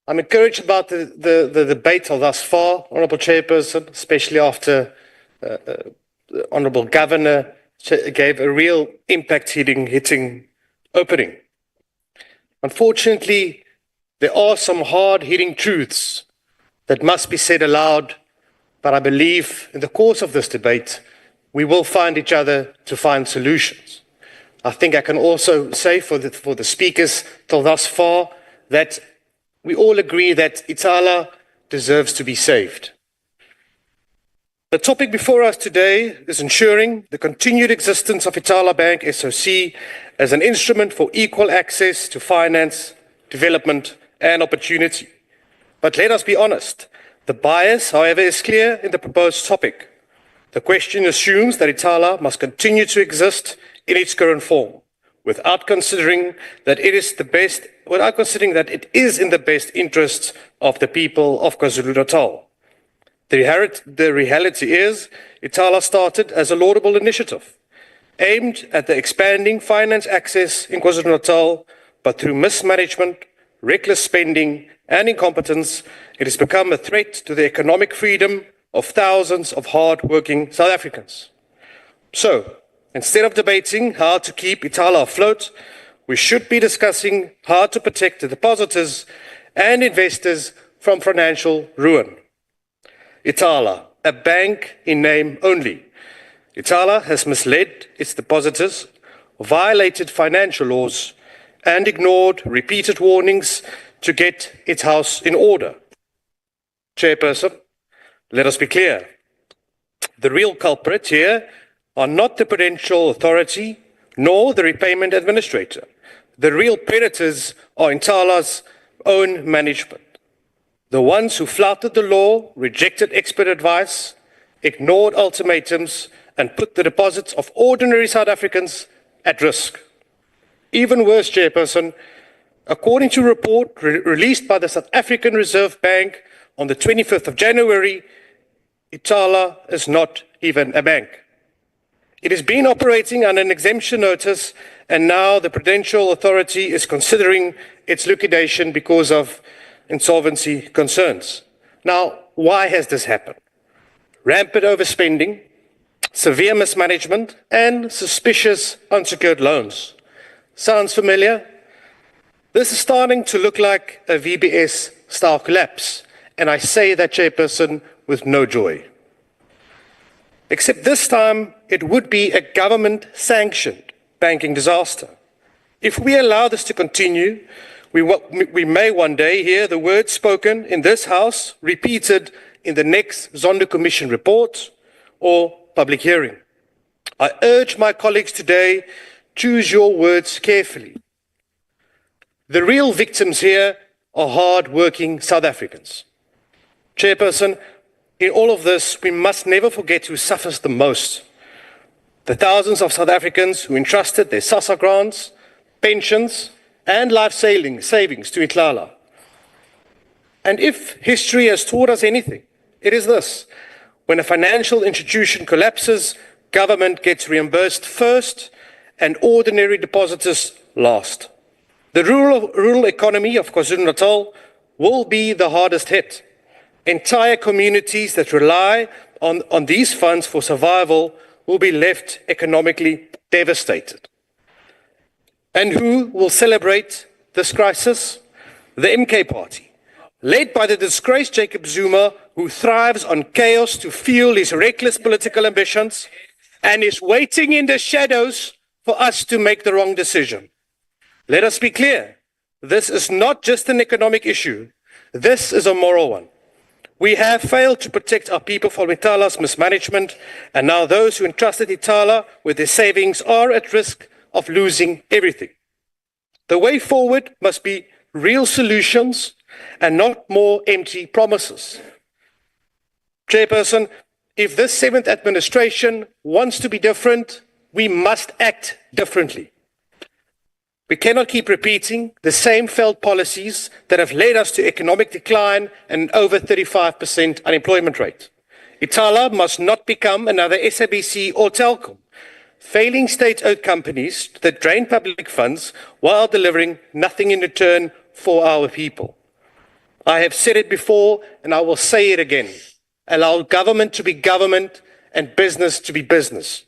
I'm encouraged about the debate thus far, Honourable Chairperson, especially after the Honourable Governor gave a real impact-hitting opening. Unfortunately, there are some hard-hitting truths that must be said aloud, but I believe in the course of this debate, we will find each other to find solutions. I think I can also say for the speakers till thus far that we all agree that Ithala deserves to be saved. The topic before us today is ensuring the continued existence of Ithala Bank SOC as an instrument for equal access to finance, development, and opportunity. But let us be honest, the bias, however, is clear in the proposed topic. The question assumes that Ithala must continue to exist in its current form, without considering that it is in the best interests of the people of KwaZulu-Natal. The reality is, Ithala started as a laudable initiative, aimed at the expanding finance access in KwaZulu-Natal, but through mismanagement, reckless spending, and incompetence, it has become a threat to the economic freedom of thousands of hard-working South Africans. So, instead of debating how to keep Ithala afloat, we should be discussing how to protect the depositors and investors from financial ruin. Ithala, a bank in name only. Ithala has misled its depositors, violated financial laws, and ignored repeated warnings to get its house in order. Chairperson, let us be clear. The real culprit here are not the Prudential Authority nor the Repayment Administrator. The real predators are Ithala's own management. The ones who flouted the law, rejected expert advice, ignored ultimatums, and put the deposits of ordinary South Africans at risk. Even worse, Chairperson, according to a report released by the South African Reserve Bank on the 25th of January, Ithala is not even a bank. It has been operating under an exemption notice, and now the Prudential Authority is considering its liquidation because of insolvency concerns. Now, why has this happened? Rampant overspending, severe mismanagement, and suspicious unsecured loans. Sounds familiar? This is starting to look like a VBS-style collapse, and I say that, Chairperson, with no joy. Except this time, it would be a government-sanctioned banking disaster. If we allow this to continue, we may one day hear the words spoken in this House repeated in the next Zondo Commission report or public hearing. I urge my colleagues today, choose your words carefully. The real victims here are hard-working South Africans. Chairperson, in all of this, we must never forget who suffers the most. The thousands of South Africans who entrusted their SASSA grants, pensions, and life savings to Ithala. And if history has taught us anything, it is this. When a financial institution collapses, government gets reimbursed first and ordinary depositors last. The rural economy of KwaZulu-Natal will be the hardest hit. Entire communities that rely on these funds for survival will be left economically devastated. And who will celebrate this crisis? The MK party, led by the disgraced Jacob Zuma, who thrives on chaos to fuel his reckless political ambitions and is waiting in the shadows for us to make the wrong decision. Let us be clear. This is not just an economic issue. This is a moral one. We have failed to protect our people from Ithala's mismanagement, and now those who entrusted Ithala with their savings are at risk of losing everything. The way forward must be real solutions and not more empty promises. Chairperson, if this seventh administration wants to be different, we must act differently. We cannot keep repeating the same failed policies that have led us to economic decline and over 35% unemployment rate. Ithala must not become another SABC or Telkom, failing state-owned companies that drain public funds while delivering nothing in return for our people. I have said it before and I will say it again. Allow government to be government and business to be business.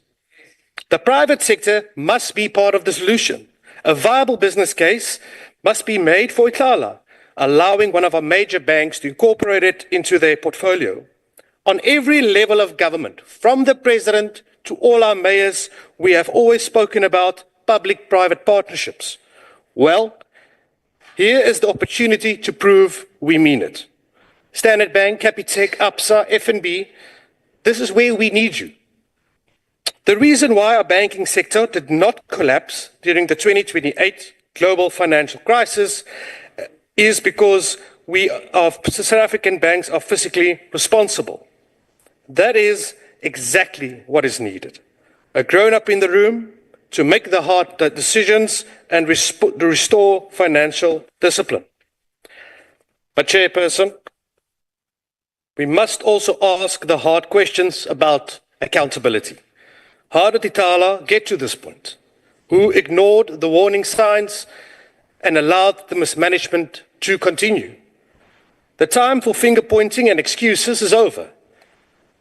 The private sector must be part of the solution. A viable business case must be made for Ithala, allowing one of our major banks to incorporate it into their portfolio. On every level of government, from the president to all our mayors, we have always spoken about public-private partnerships. Well, here is the opportunity to prove we mean it. Standard Bank, Capitec, Absa, FNB, this is where we need you. The reason why our banking sector did not collapse during the 2028 global financial crisis is because South African banks are fiscally responsible. That is exactly what is needed. A grown-up in the room to make the hard decisions and restore financial discipline. But Chairperson, we must also ask the hard questions about accountability. How did Ithala get to this point? Who ignored the warning signs and allowed the mismanagement to continue? The time for finger-pointing and excuses is over.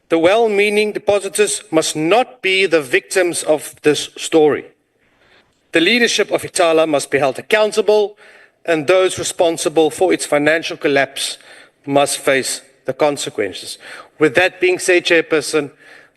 The well-meaning depositors must not be the victims of this story. The leadership of Ithala must be held accountable, and those responsible for its financial collapse must face the consequences. With that being said, Chairperson,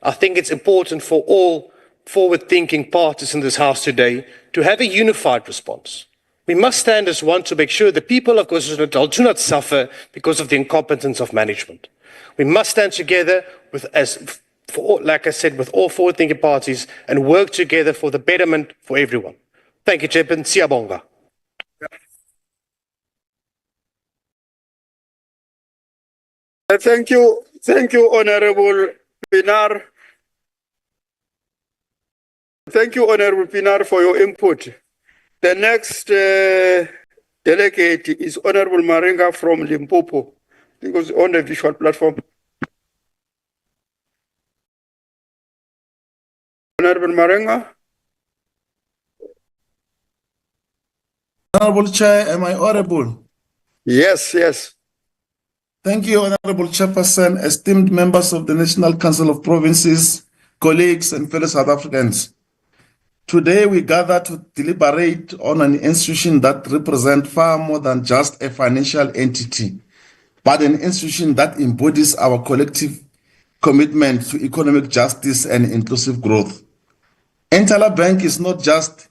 I think it's important for all forward-thinking parties in this House today to have a unified response. We must stand as one to make sure the people of KwaZulu-Natal do not suffer because of the incompetence of management. We must stand together like I said, with all forward-thinking parties and work together for the betterment for everyone. Thank you, Chairman. Siyabonga. Thank you, Honorable Pinar. Thank you, Honorable Pinar, for your input. The next delegate is Honorable Marenga from Limpopo. He was on the visual platform. Honorable Marenga. Honorable Chair, am I audible? Yes, yes. Thank you, Honorable Chairperson, esteemed members of the National Council of Provinces, colleagues and fellow South Africans. Today we gather to deliberate on an institution that represents far more than just a financial entity, but an institution that embodies our collective commitment to economic justice and inclusive growth. Ithala Bank is not just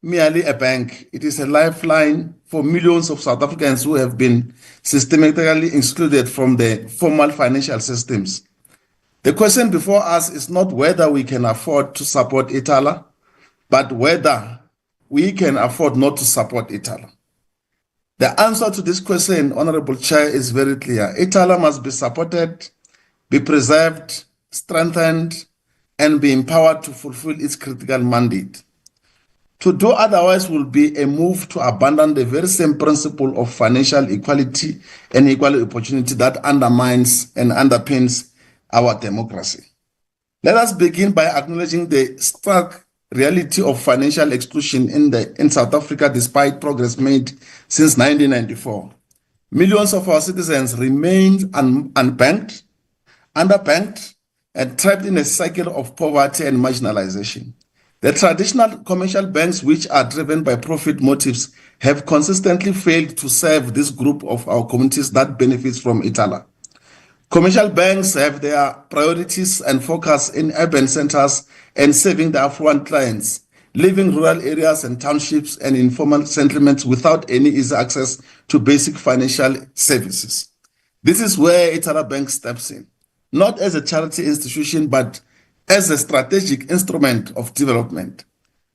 merely a bank, it is a lifeline for millions of South Africans who have been systematically excluded from the formal financial systems. The question before us is not whether we can afford to support Ithala, but whether we can afford not to support Ithala. The answer to this question, Honorable Chair, is very clear. Ithala must be supported, be preserved, strengthened, and be empowered to fulfill its critical mandate. To do otherwise will be a move to abandon the very same principle of financial equality and equal opportunity that undermines and underpins our democracy. Let us begin by acknowledging the stark reality of financial exclusion in South Africa despite progress made since 1994. Millions of our citizens remain unbanked, underbanked, and trapped in a cycle of poverty and marginalization. The traditional commercial banks, which are driven by profit motives, have consistently failed to serve this group of our communities that benefits from Ithala. Commercial banks have their priorities and focus in urban centers and serving the affluent clients, leaving rural areas and townships and informal settlements without any easy access to basic financial services. This is where Ithala Bank steps in, not as a charity institution, but as a strategic instrument of development.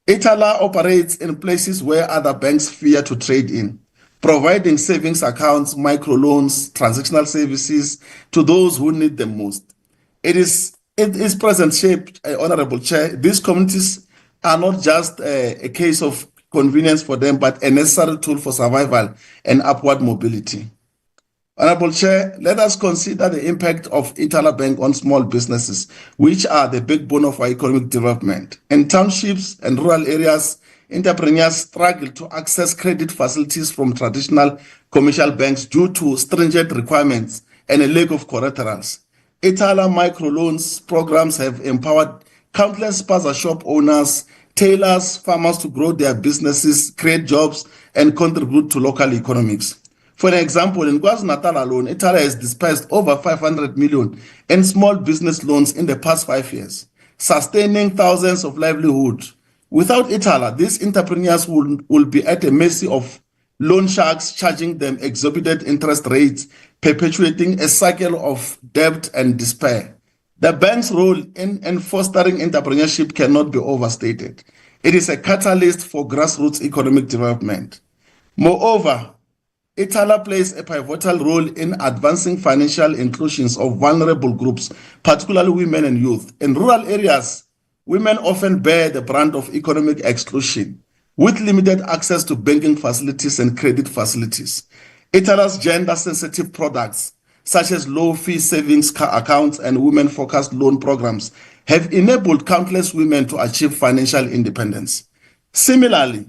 Ithala operates in places where other banks fear to trade in, providing savings accounts, microloans, transactional services to those who need them most. It is present shaped, Honorable Chair. These communities are not just a case of convenience for them, but a necessary tool for survival and upward mobility. Honorable Chair, let us consider the impact of Ithala Bank on small businesses, which are the backbone of our economic development. In townships and rural areas, entrepreneurs struggle to access credit facilities from traditional commercial banks due to stringent requirements and a lack of collaterals. Ithala microloans programs have empowered countless spaza shop owners, tailors, farmers to grow their businesses, create jobs, and contribute to local economics. For example, in KwaZulu-Natal alone, Ithala has dispersed over 500 million in small business loans in the past 5 years, sustaining thousands of livelihoods. Without Ithala, these entrepreneurs will be at the mercy of loan sharks charging them exorbitant interest rates, perpetuating a cycle of debt and despair. The bank's role in fostering entrepreneurship cannot be overstated. It is a catalyst for grassroots economic development. Moreover, Ithala plays a pivotal role in advancing financial inclusions of vulnerable groups, particularly women and youth. In rural areas, women often bear the brunt of economic exclusion, with limited access to banking facilities and credit facilities. Ithala's gender-sensitive products, such as low-fee savings accounts and women-focused loan programs, have enabled countless women to achieve financial independence. Similarly,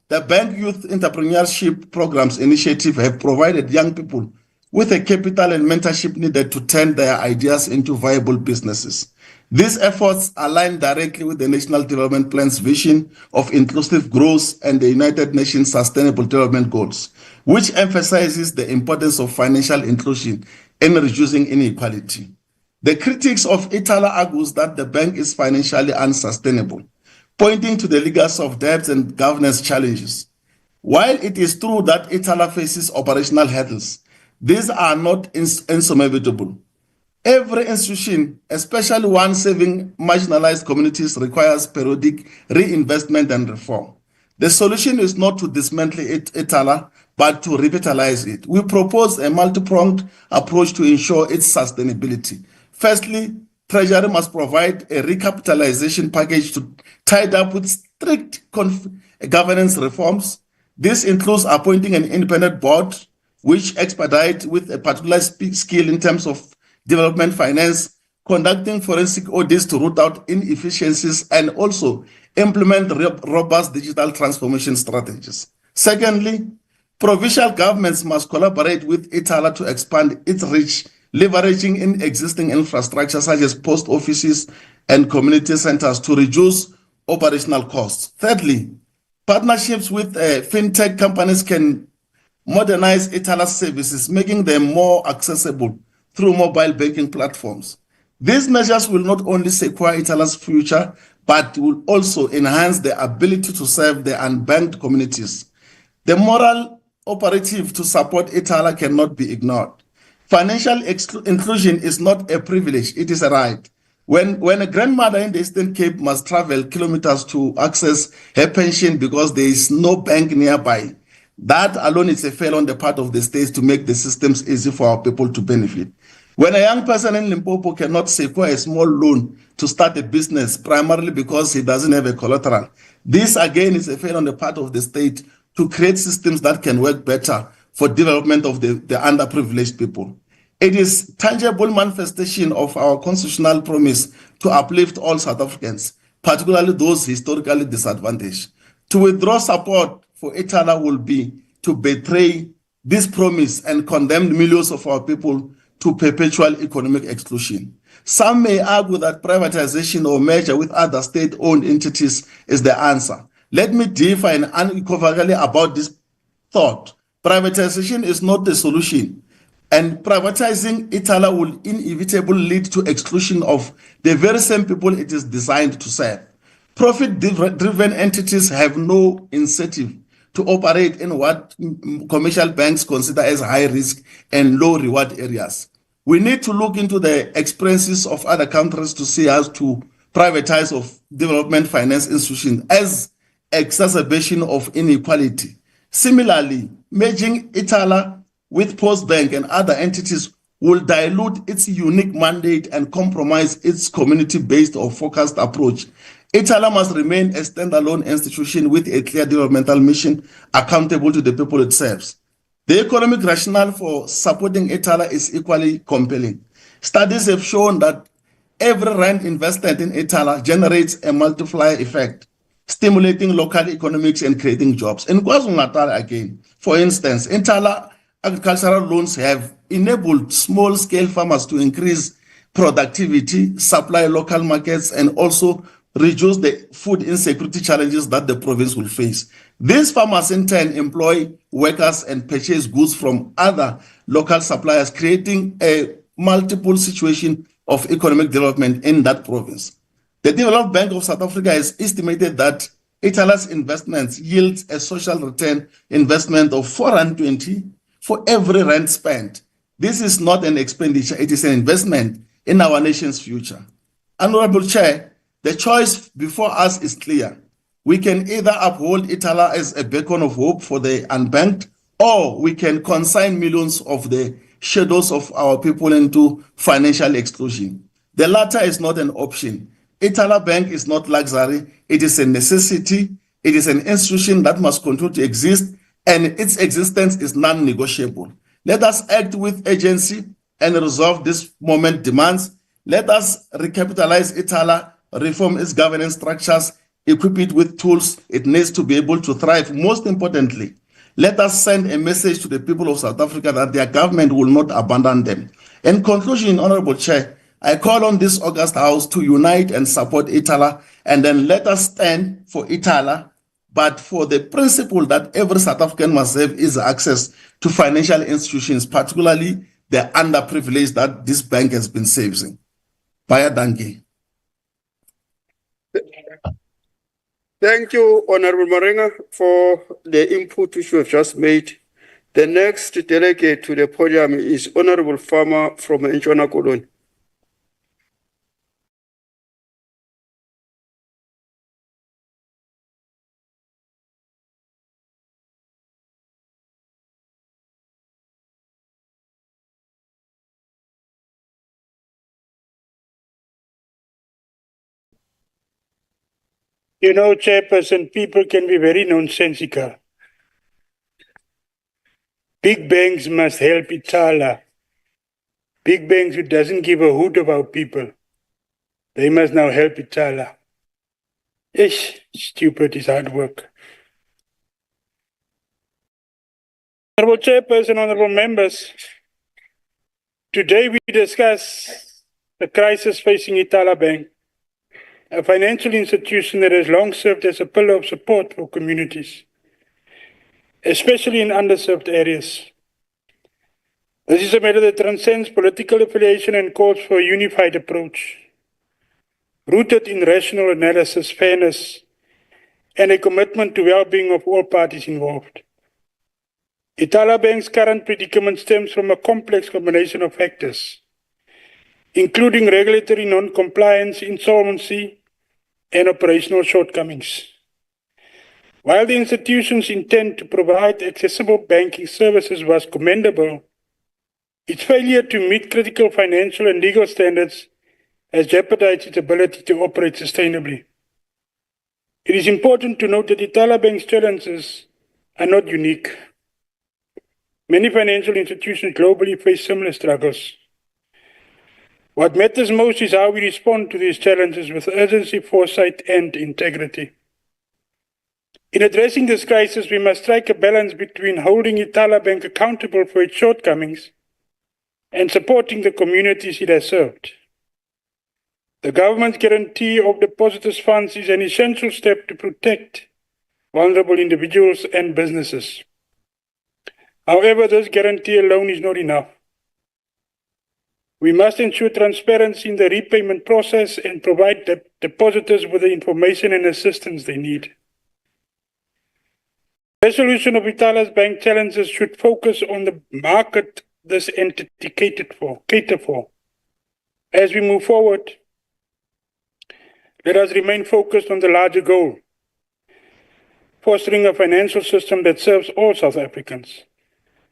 the Bank Youth Entrepreneurship Programs Initiative have provided young people with the capital and mentorship needed to turn their ideas into viable businesses. These efforts align directly with the National Development Plan's vision of inclusive growth and the United Nations Sustainable Development Goals, which emphasizes the importance of financial inclusion in reducing inequality. The critics of Ithala argues that the bank is financially unsustainable, pointing to the legacy of debts and governance challenges. While it is true that Ithala faces operational hurdles, these are not insurmountable. Every institution, especially one serving marginalized communities, requires periodic reinvestment and reform. The solution is not to dismantle Ithala, but to revitalize it. We propose a multi-pronged approach to ensure its sustainability. Firstly, Treasury must provide a recapitalization package tied up with strict governance reforms. This includes appointing an independent board, which expedite with a particular skill in terms of development finance, conducting forensic audits to root out inefficiencies, and also implement robust digital transformation strategies. Secondly, provincial governments must collaborate with Ithala to expand its reach, leveraging in existing infrastructure such as post offices and community centers to reduce operational costs. Thirdly, partnerships with fintech companies can modernize Ithala's services, making them more accessible through mobile banking platforms. These measures will not only secure Ithala's future, but will also enhance the ability to serve the unbanked communities. The moral imperative to support Ithala cannot be ignored. Financial inclusion is not a privilege, it is a right. When a grandmother in the Eastern Cape must travel kilometers to access her pension because there is no bank nearby, that alone is a failure on the part of the states to make the systems easy for our people to benefit. When a young person in Limpopo cannot secure a small loan to start a business, primarily because he doesn't have a collateral, this again is a failure on the part of the state to create systems that can work better for development of the underprivileged people. It is tangible manifestation of our constitutional promise to uplift all South Africans, particularly those historically disadvantaged. To withdraw support for Ithala will be to betray this promise and condemn millions of our people to perpetual economic exclusion. Some may argue that privatization or merger with other state-owned entities is the answer. Let me define unequivocally about this thought. Privatization is not the solution, and privatizing Ithala will inevitably lead to exclusion of the very same people it is designed to serve. Profit-driven entities have no incentive to operate in what commercial banks consider as high risk and low reward areas. We need to look into the experiences of other countries to see how to privatize of development finance institutions as exacerbation of inequality. Similarly, merging Ithala with Postbank and other entities will dilute its unique mandate and compromise its community-based or focused approach. Ithala must remain a standalone institution with a clear developmental mission accountable to the people it serves. The economic rationale for supporting Ithala is equally compelling. Studies have shown that every rand invested in Ithala generates a multiplier effect, stimulating local economics and creating jobs. In KwaZulu-Natal again, for instance, Ithala agricultural loans have enabled small-scale farmers to increase productivity, supply local markets, and also reduce the food insecurity challenges that the province will face. These farmers in turn employ workers and purchase goods from other local suppliers, creating a multiple situation of economic development in that province. The Development Bank of South Africa has estimated that Ithala's investments yields a social return investment of 420 for every rand spent. This is not an expenditure, it is an investment in our nation's future. Honorable Chair, the choice before us is clear. We can either uphold Ithala as a beacon of hope for the unbanked, or we can consign millions of the shadows of our people into financial exclusion. The latter is not an option. Ithala Bank is not luxury, it is a necessity. It is an institution that must continue to exist, and its existence is non-negotiable. Let us act with urgency and resolve this moment demands. Let us recapitalize Ithala, reform its governance structures, equip it with tools it needs to be able to thrive. Most importantly, let us send a message to the people of South Africa that their government will not abandon them. In conclusion, Honorable Chair, I call on this August House to unite and support Ithala, and then let us stand for Ithala, but for the principle that every South African must have is access to financial institutions, particularly the underprivileged that this bank has been saving. Baya danke. Thank you, Honorable Maringa, for the input which you have just made. The next delegate to the podium is Honorable Farmer from Nchona Koloni. You know, Chairperson, people can be very nonsensical. Big banks must help Ithala. Big banks who doesn't give a hoot about people. They must now help Ithala. Ish, stupid is hard work. Honorable Chairperson, honorable members, today we discuss the crisis facing Ithala Bank, a financial institution that has long served as a pillar of support for communities, especially in underserved areas. This is a matter that transcends political affiliation and calls for a unified approach, rooted in rational analysis, fairness, and a commitment to well-being of all parties involved. Ithala Bank's current predicament stems from a complex combination of factors, including regulatory non-compliance, insolvency, and operational shortcomings. While the institution's intent to provide accessible banking services was commendable, its failure to meet critical financial and legal standards has jeopardized its ability to operate sustainably. It is important to note that Ithala Bank's challenges are not unique. Many financial institutions globally face similar struggles. What matters most is how we respond to these challenges with urgency, foresight, and integrity. In addressing this crisis, we must strike a balance between holding Ithala Bank accountable for its shortcomings and supporting the communities it has served. The government's guarantee of depositors' funds is an essential step to protect vulnerable individuals and businesses. However, this guarantee alone is not enough. We must ensure transparency in the repayment process and provide depositors with the information and assistance they need. Resolution of Ithala's bank challenges should focus on the market this entity cater for. As we move forward, let us remain focused on the larger goal, fostering a financial system that serves all South Africans,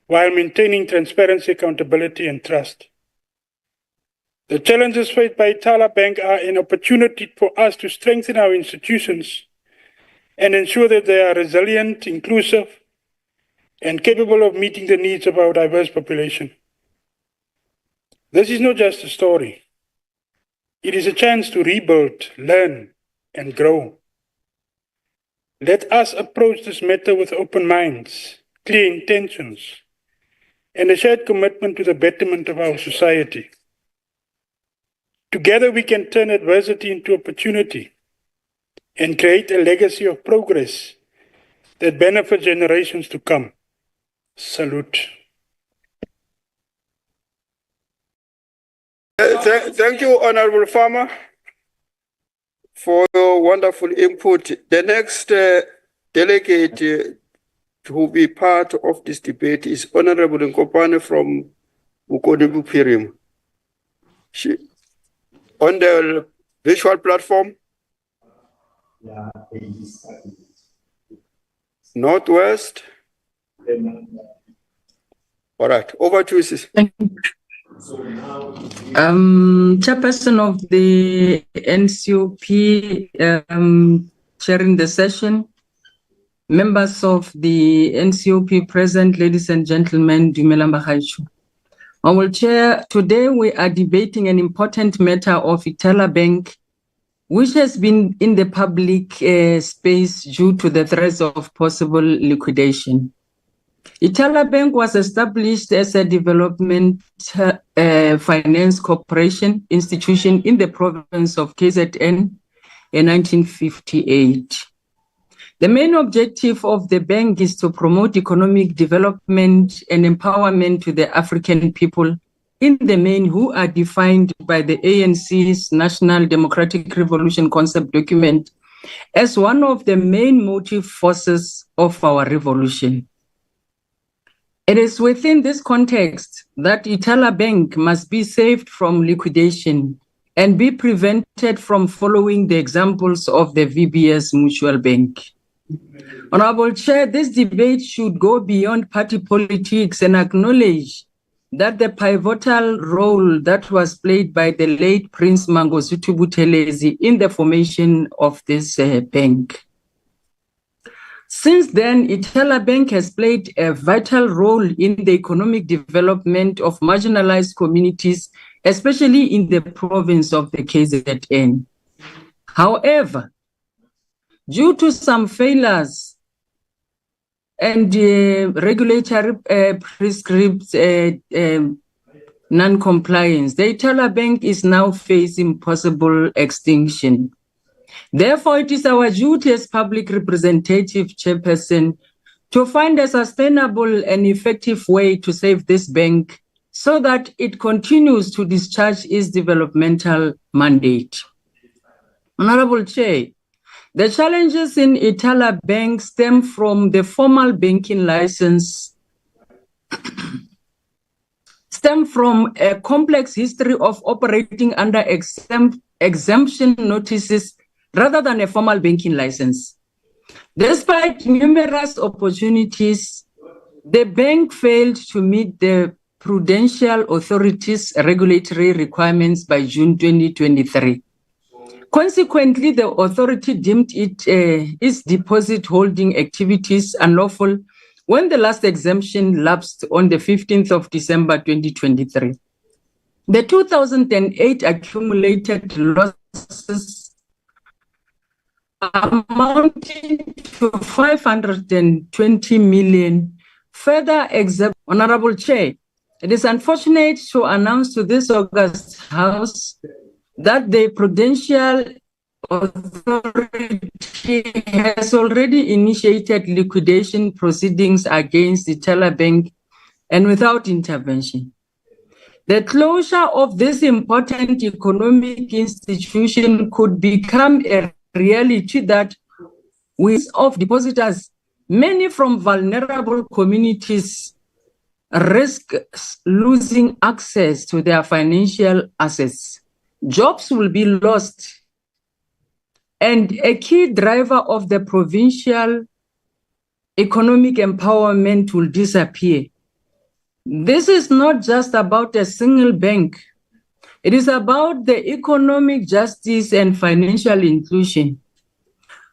while maintaining transparency, accountability, and trust. The challenges faced by Ithala Bank are an opportunity for us to strengthen our institutions and ensure that they are resilient, inclusive, and capable of meeting the needs of our diverse population. This is not just a story. It is a chance to rebuild, learn, and grow. Let us approach this matter with open minds, clear intentions, and a shared commitment to the betterment of our society. Together we can turn adversity into opportunity and create a legacy of progress that benefits generations to come. Salute. Thank you, Honorable Farmer, for your wonderful input. The next delegate to be part of this debate is Honorable Nkopane from Ukonibu-Pirim. On the visual platform, Northwest. All right, over to you, sis. Chairperson of the NCOP, chairing the session, members of the NCOP present, ladies and gentlemen, Dumela Mbagaichu. I will chair. Today we are debating an important matter of Ithala Bank, which has been in the public space due to the threats of possible liquidation. Ithala Bank was established as a development finance corporation institution in the province of KZN in 1958. The main objective of the bank is to promote economic development and empowerment to the African people in the main, who are defined by the ANC's National Democratic Revolution concept document as one of the main motive forces of our revolution. It is within this context that Ithala Bank must be saved from liquidation and be prevented from following the examples of the VBS Mutual Bank. Honorable Chair, this debate should go beyond party politics and acknowledge that the pivotal role that was played by the late Prince Mangosuthu Buthelezi in the formation of this bank. Since then, Ithala Bank has played a vital role in the economic development of marginalized communities, especially in the province of the KZN. However, due to some failures and regulatory prescribed non-compliance, the Ithala Bank is now facing possible extinction. Therefore, it is our duty as public representative chairperson to find a sustainable and effective way to save this bank so that it continues to discharge its developmental mandate. Honorable Chair, the challenges in Ithala Bank stem from the formal banking license, stem from a complex history of operating under exemption notices rather than a formal banking license. Despite numerous opportunities, the bank failed to meet the Prudential Authority's regulatory requirements by June 2023. Consequently, the authority deemed its deposit holding activities unlawful when the last exemption lapsed on the 15th of December 2023. The 2008 accumulated losses amounting to 520 million further exempt. Honorable Chair, it is unfortunate to announce to this August House that the Prudential Authority has already initiated liquidation proceedings against the Ithala Bank and without intervention. The closure of this important economic institution could become a reality that with of depositors, many from vulnerable communities risk losing access to their financial assets. Jobs will be lost, and a key driver of the provincial economic empowerment will disappear. This is not just about a single bank. It is about the economic justice and financial inclusion.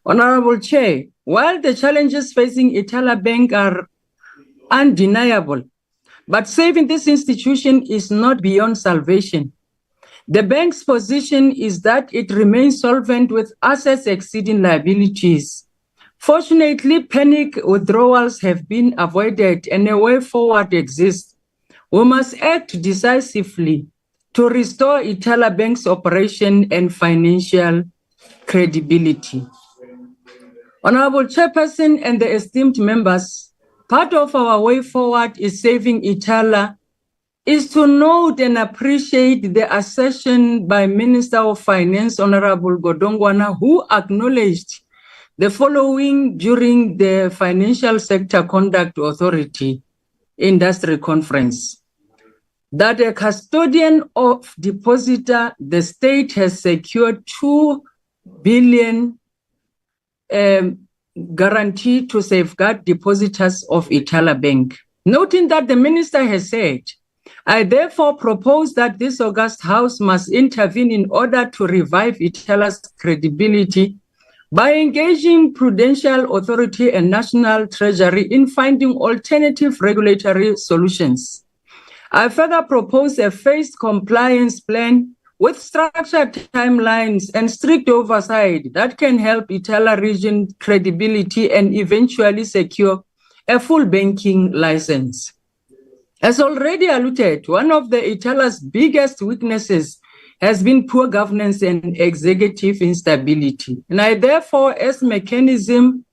Honorable Chair, while the challenges facing Ithala Bank are undeniable, but saving this institution is not beyond salvation. The bank's position is that it remains solvent with assets exceeding liabilities. Fortunately, panic withdrawals have been avoided and a way forward exists. We must act decisively to restore Ithala Bank's operation and financial credibility. Honorable Chairperson and the esteemed members, part of our way forward is saving Ithala is to note and appreciate the assertion by Minister of Finance, Honorable Godongwana, who acknowledged the following during the Financial Sector Conduct Authority Industry Conference: that a custodian of depositor, the state has secured 2 billion guarantee to safeguard depositors of Ithala Bank. Noting that the minister has said, I therefore propose that this august House must intervene in order to revive Ithala's credibility by engaging Prudential Authority and National Treasury in finding alternative regulatory solutions. I further propose a phased compliance plan with structured timelines and strict oversight that can help Ithala region credibility and eventually secure a full banking license. As already alluded, one of the Ithala's biggest weaknesses has been poor governance and executive instability. And I therefore, as mechanism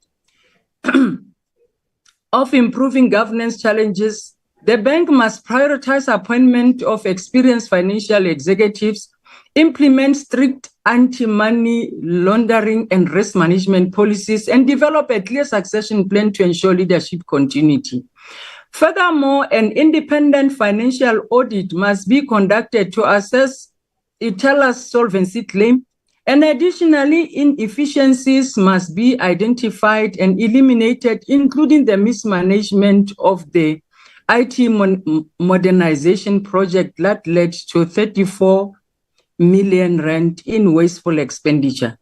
of improving governance challenges, the bank must prioritize appointment of experienced financial executives, implement strict anti-money laundering and risk management policies, and develop a clear succession plan to ensure leadership continuity. Furthermore, an independent financial audit must be conducted to assess Ithala's solvency claim, and additionally, inefficiencies must be identified and eliminated, including the mismanagement of the IT modernization project that led to 34 million rand in wasteful expenditure.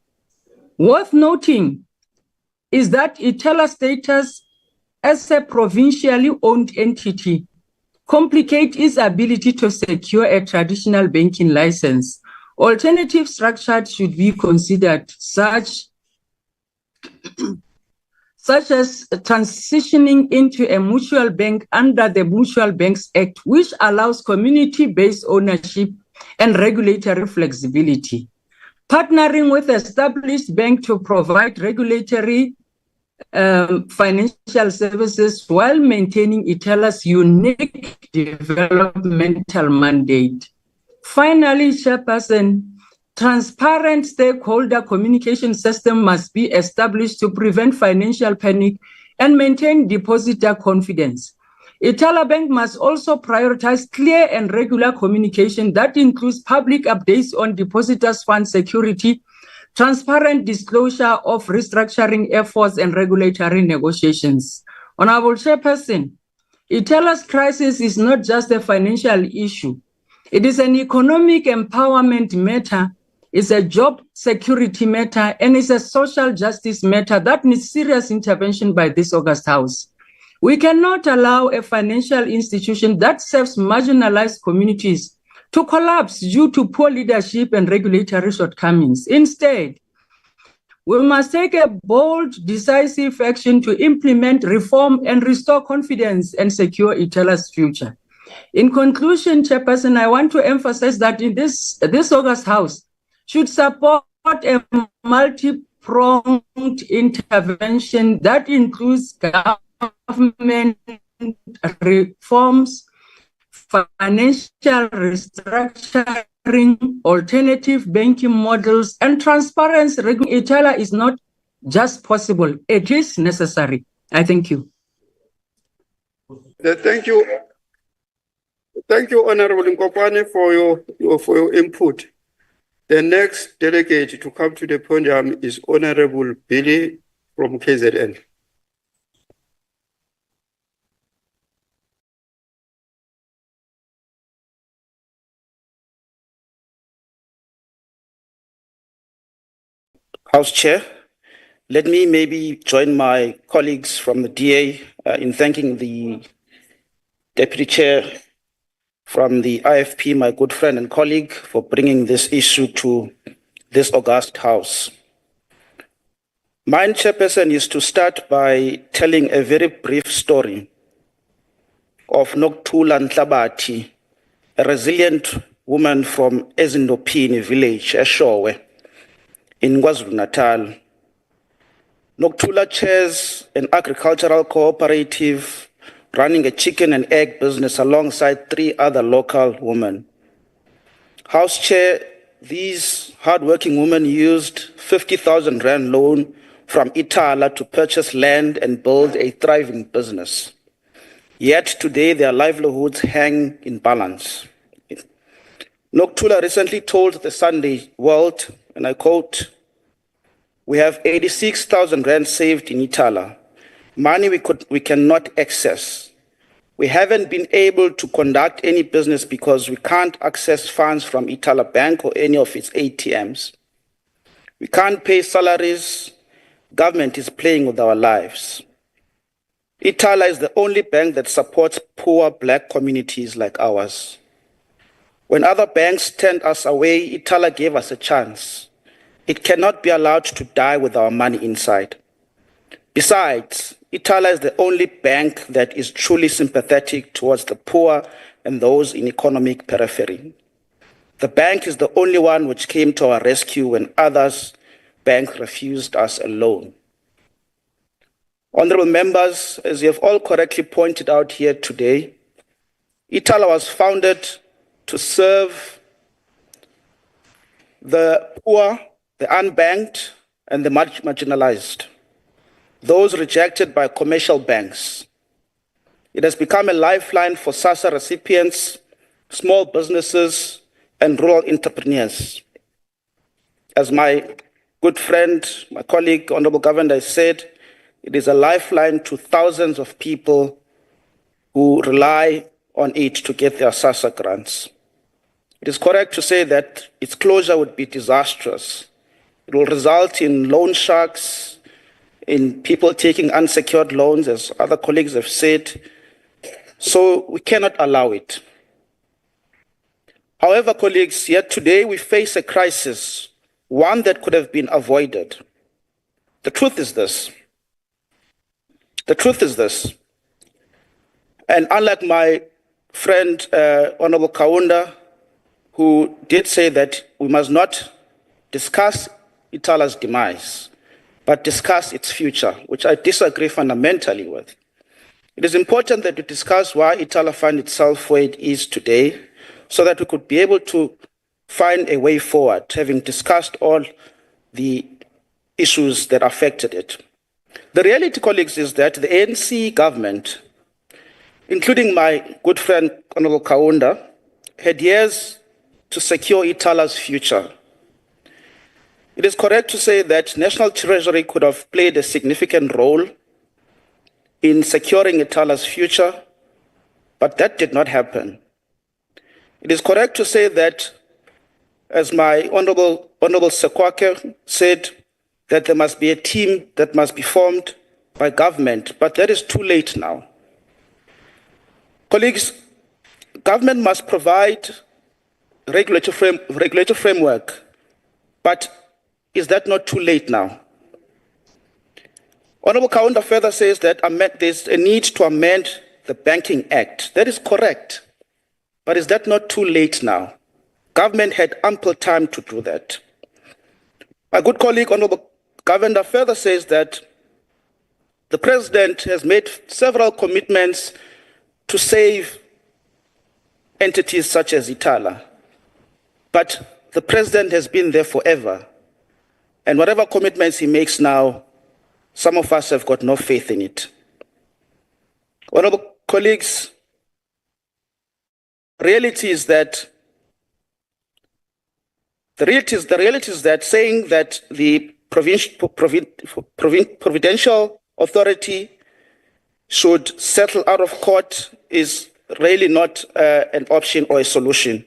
Worth noting is that Ithala's status as a provincially owned entity complicates its ability to secure a traditional banking license. Alternative structures should be considered, such as transitioning into a mutual bank under the Mutual Banks Act, which allows community-based ownership and regulatory flexibility. Partnering with established bank to provide regulatory financial services while maintaining Ithala's unique developmental mandate. Finally, Chairperson, transparent stakeholder communication system must be established to prevent financial panic and maintain depositor confidence. Ithala Bank must also prioritize clear and regular communication that includes public updates on depositors' fund security, transparent disclosure of restructuring efforts, and regulatory negotiations. Honorable Chairperson, Ithala's crisis is not just a financial issue. It is an economic empowerment matter, it's a job security matter, and it's a social justice matter that needs serious intervention by this august House. We cannot allow a financial institution that serves marginalized communities to collapse due to poor leadership and regulatory shortcomings. Instead, we must take a bold, decisive action to implement reform and restore confidence and secure Ithala's future. In conclusion, Chairperson, I want to emphasize that in this august House should support a multi-pronged intervention that includes government reforms, financial restructuring, alternative banking models, and transparency regarding Ithala is not just possible, it is necessary. I thank you. Thank you. Thank you, Honorable Nkopane, for your input. The next delegate to come to the podium is Honorable Billy from KZN. House Chair, let me maybe join my colleagues from the DA in thanking the Deputy Chair from the IFP, my good friend and colleague, for bringing this issue to this august House. My chairperson is to start by telling a very brief story of Nokuthula Nhlabati, a resilient woman from Mdntv village, Eshowe, in KwaZulu-Natal. Nokuthula chairs an agricultural cooperative running a chicken and egg business alongside 3 other local women. House Chair, these hardworking women used 50,000 Rand loan from Ithala to purchase land and build a thriving business. Yet today their livelihoods hang in balance. Nokuthula recently told the Sunday World, and I quote, "We have 86,000 Rand saved in Ithala, money we cannot access. We haven't been able to conduct any business because we can't access funds from Ithala Bank or any of its ATMs. We can't pay salaries. Government is playing with our lives. Ithala is the only bank that supports poor black communities like ours. When other banks turned us away, Ithala gave us a chance. It cannot be allowed to die with our money inside. Besides, Ithala is the only bank that is truly sympathetic towards the poor and those in economic periphery. The bank is the only one which came to our rescue when others' bank refused us a loan." Honorable members, as you have all correctly pointed out here today, Ithala was founded to serve the poor, the unbanked, and the marginalized, those rejected by commercial banks. It has become a lifeline for SASSA recipients, small businesses, and rural entrepreneurs. As my good friend, my colleague, Honorable Governor said, it is a lifeline to thousands of people who rely on it to get their SASSA grants. It is correct to say that its closure would be disastrous. It will result in loan sharks, in people taking unsecured loans, as other colleagues have said. So we cannot allow it. However, colleagues, yet today we face a crisis, one that could have been avoided. The truth is this. And unlike my friend, Honorable Kaunda, who did say that we must not discuss Ithala's demise, but discuss its future, which I disagree fundamentally with. It is important that we discuss why Ithala finds itself where it is today, so that we could be able to find a way forward, having discussed all the issues that affected it. The reality, colleagues, is that the ANC government, including my good friend Honorable Kaunda, had years to secure Ithala's future. It is correct to say that National Treasury could have played a significant role in securing Ithala's future, but that did not happen. It is correct to say that, as my Honorable Sekwake said, that there must be a team that must be formed by government, but that is too late now. Colleagues, government must provide regulatory framework, but is that not too late now? Honorable Kaunda further says that there's a need to amend the Banking Act. That is correct, but is that not too late now? Government had ample time to do that. My good colleague, Honorable Governor, further says that the President has made several commitments to save entities such as Ithala. But the president has been there forever. And whatever commitments he makes now, some of us have got no faith in it. Honorable colleagues, the reality is that saying that the providential authority should settle out of court is really not an option or a solution.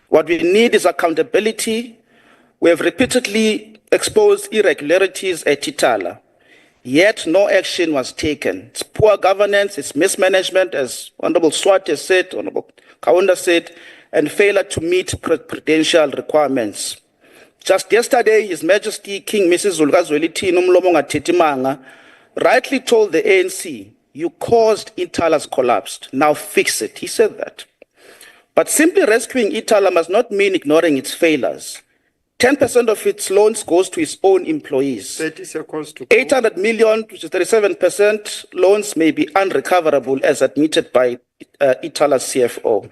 What we need is accountability. We have repeatedly exposed irregularities at Ithala, yet no action was taken. It's poor governance, it's mismanagement, as Honorable Swart has said, Honorable Kaunda said, and failure to meet prudential requirements. Just yesterday, His Majesty King Mrs. Zulukazwelithini Umlomonga Titimanga rightly told the ANC, "You caused Ithala's collapse. Now fix it." He said that. But simply rescuing Ithala must not mean ignoring its failures. 10% of its loans goes to its own employees. 30 seconds to 800 million, which is 37% loans, may be unrecoverable as admitted by Ithala's CFO.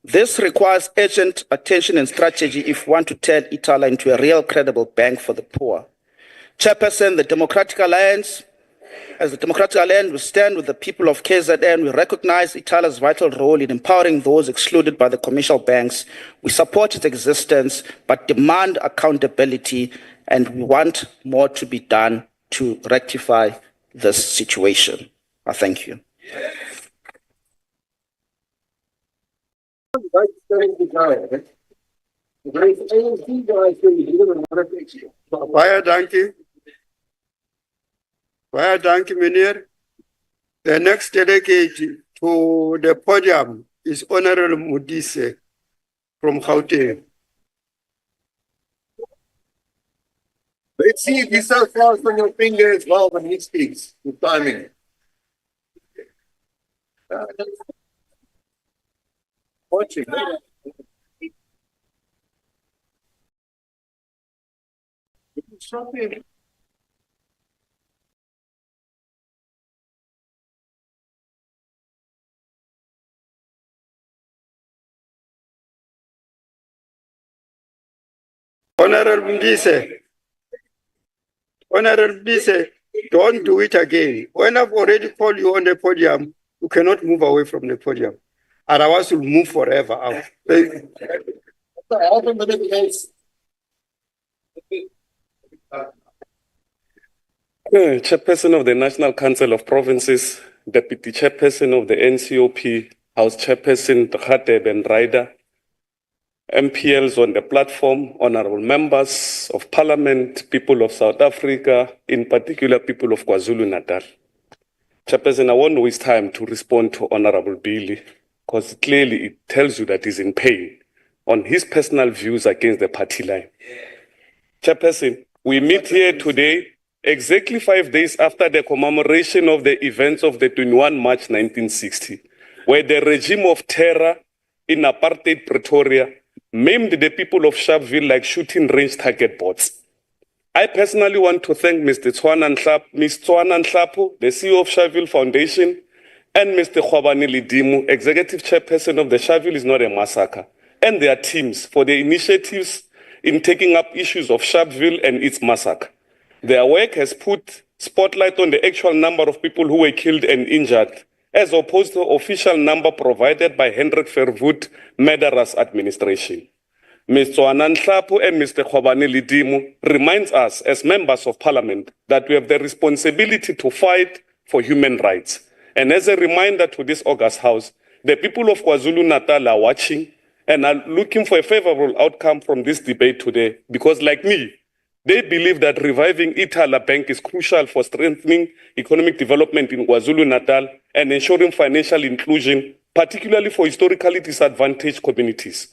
This requires urgent attention and strategy if we want to turn Ithala into a real credible bank for the poor. Chairperson, the Democratic Alliance, as the Democratic Alliance, we stand with the people of KZN. We recognize Ithala's vital role in empowering those excluded by the commercial banks. We support its existence, but demand accountability, and we want more to be done to rectify this situation. I thank you. Baie dankie. Baie dankie, meneer. The next delegate to the podium is Honorable Modise from Gauteng. Let's see if you're so fast on your finger as well when he speaks. Good timing. Watching. Stop him. Honorable Mdise, don't do it again. When I've already called you on the podium, you cannot move away from the podium. Otherwise, you'll move forever out. Chairperson of the National Council of Provinces, Deputy Chairperson of the NCOP, House Chairperson Radebe and Ryder, MPLs on the platform, honorable members of Parliament, people of South Africa, in particular people of KwaZulu-Natal. Chairperson, I won't waste time to respond to Honorable Billy, because clearly it tells you that he's in pain on his personal views against the party line. Chairperson, we meet here today exactly 5 days after the commemoration of the events of the 21 March 1960, where the regime of terror in apartheid Pretoria maimed the people of Sharpeville like shooting range target bots. I personally want to thank Ms. Tswana Nhlapo, the CEO of Sharpeville Foundation, and Mr. Khwabane Lidimu, Executive Chairperson of the Sharpeville is Not a Massacre, and their teams for their initiatives in taking up issues of Sharpeville and its massacre. Their work has put spotlight on the actual number of people who were killed and injured, as opposed to the official number provided by Hendrik Verwoerd murderous administration. Ms. Tswana Nhlapo and Mr. Khwabane Lidimu reminds us as members of Parliament that we have the responsibility to fight for human rights. And as a reminder to this August House, the people of KwaZulu-Natal are watching and are looking for a favorable outcome from this debate today, because like me, they believe that reviving Ithala Bank is crucial for strengthening economic development in KwaZulu-Natal and ensuring financial inclusion, particularly for historically disadvantaged communities.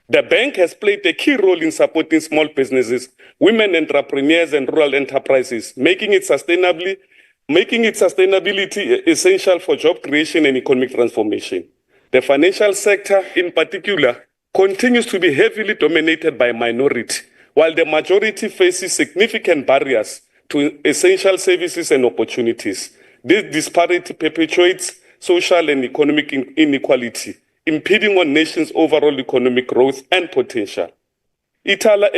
The bank has played a key role in supporting small businesses, women entrepreneurs, and rural enterprises, making its sustainability essential for job creation and economic transformation. The financial sector, in particular, continues to be heavily dominated by minority, while the majority faces significant barriers to essential services and opportunities. This disparity perpetuates social and economic inequality impeding on nation's overall economic growth and potential. Ithala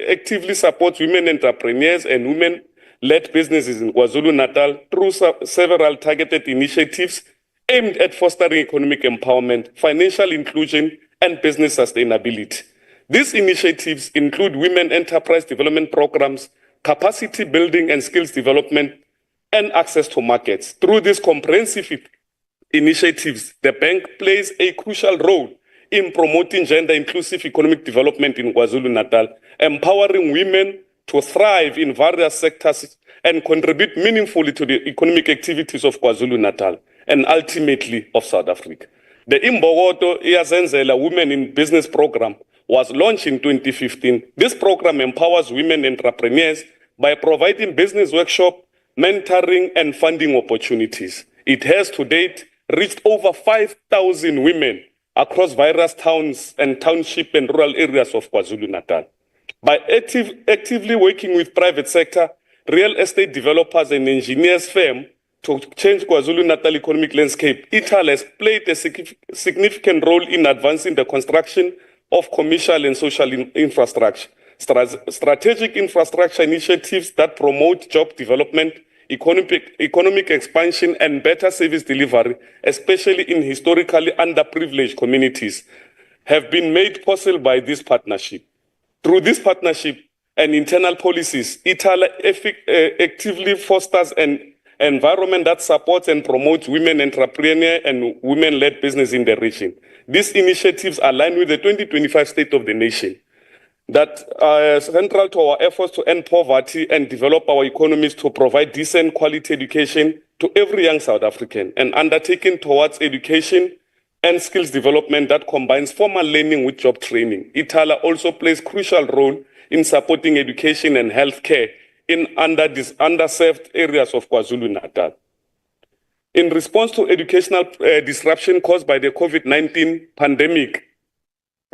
actively supports women entrepreneurs and women-led businesses in KwaZulu-Natal through several targeted initiatives aimed at fostering economic empowerment, financial inclusion, and business sustainability. These initiatives include women enterprise development programs, capacity building and skills development, and access to markets. Through these comprehensive initiatives, the bank plays a crucial role in promoting gender-inclusive economic development in KwaZulu-Natal, empowering women to thrive in various sectors and contribute meaningfully to the economic activities of KwaZulu-Natal and ultimately of South Africa. The Imbokodo Iyazenzela Women in Business program was launched in 2015. This program empowers women entrepreneurs by providing business workshop, mentoring, and funding opportunities. It has to date reached over 5,000 women across various towns and township and rural areas of KwaZulu-Natal. By actively working with private sector, real estate developers and engineers firms to change KwaZulu-Natal economic landscape, Ithala has played a significant role in advancing the construction of commercial and social infrastructure, strategic infrastructure initiatives that promote job development, economic expansion, and better service delivery, especially in historically underprivileged communities, have been made possible by this partnership. Through this partnership and internal policies, Ithala actively fosters an environment that supports and promotes women entrepreneurs and women-led business in the region. These initiatives align with the 2025 State of the Nation that are central to our efforts to end poverty and develop our economies to provide decent quality education to every young South African, and undertaken towards education and skills development that combines formal learning with job training. Ithala also plays a crucial role in supporting education and healthcare in underserved areas of KwaZulu-Natal. In response to educational disruption caused by the COVID-19 pandemic,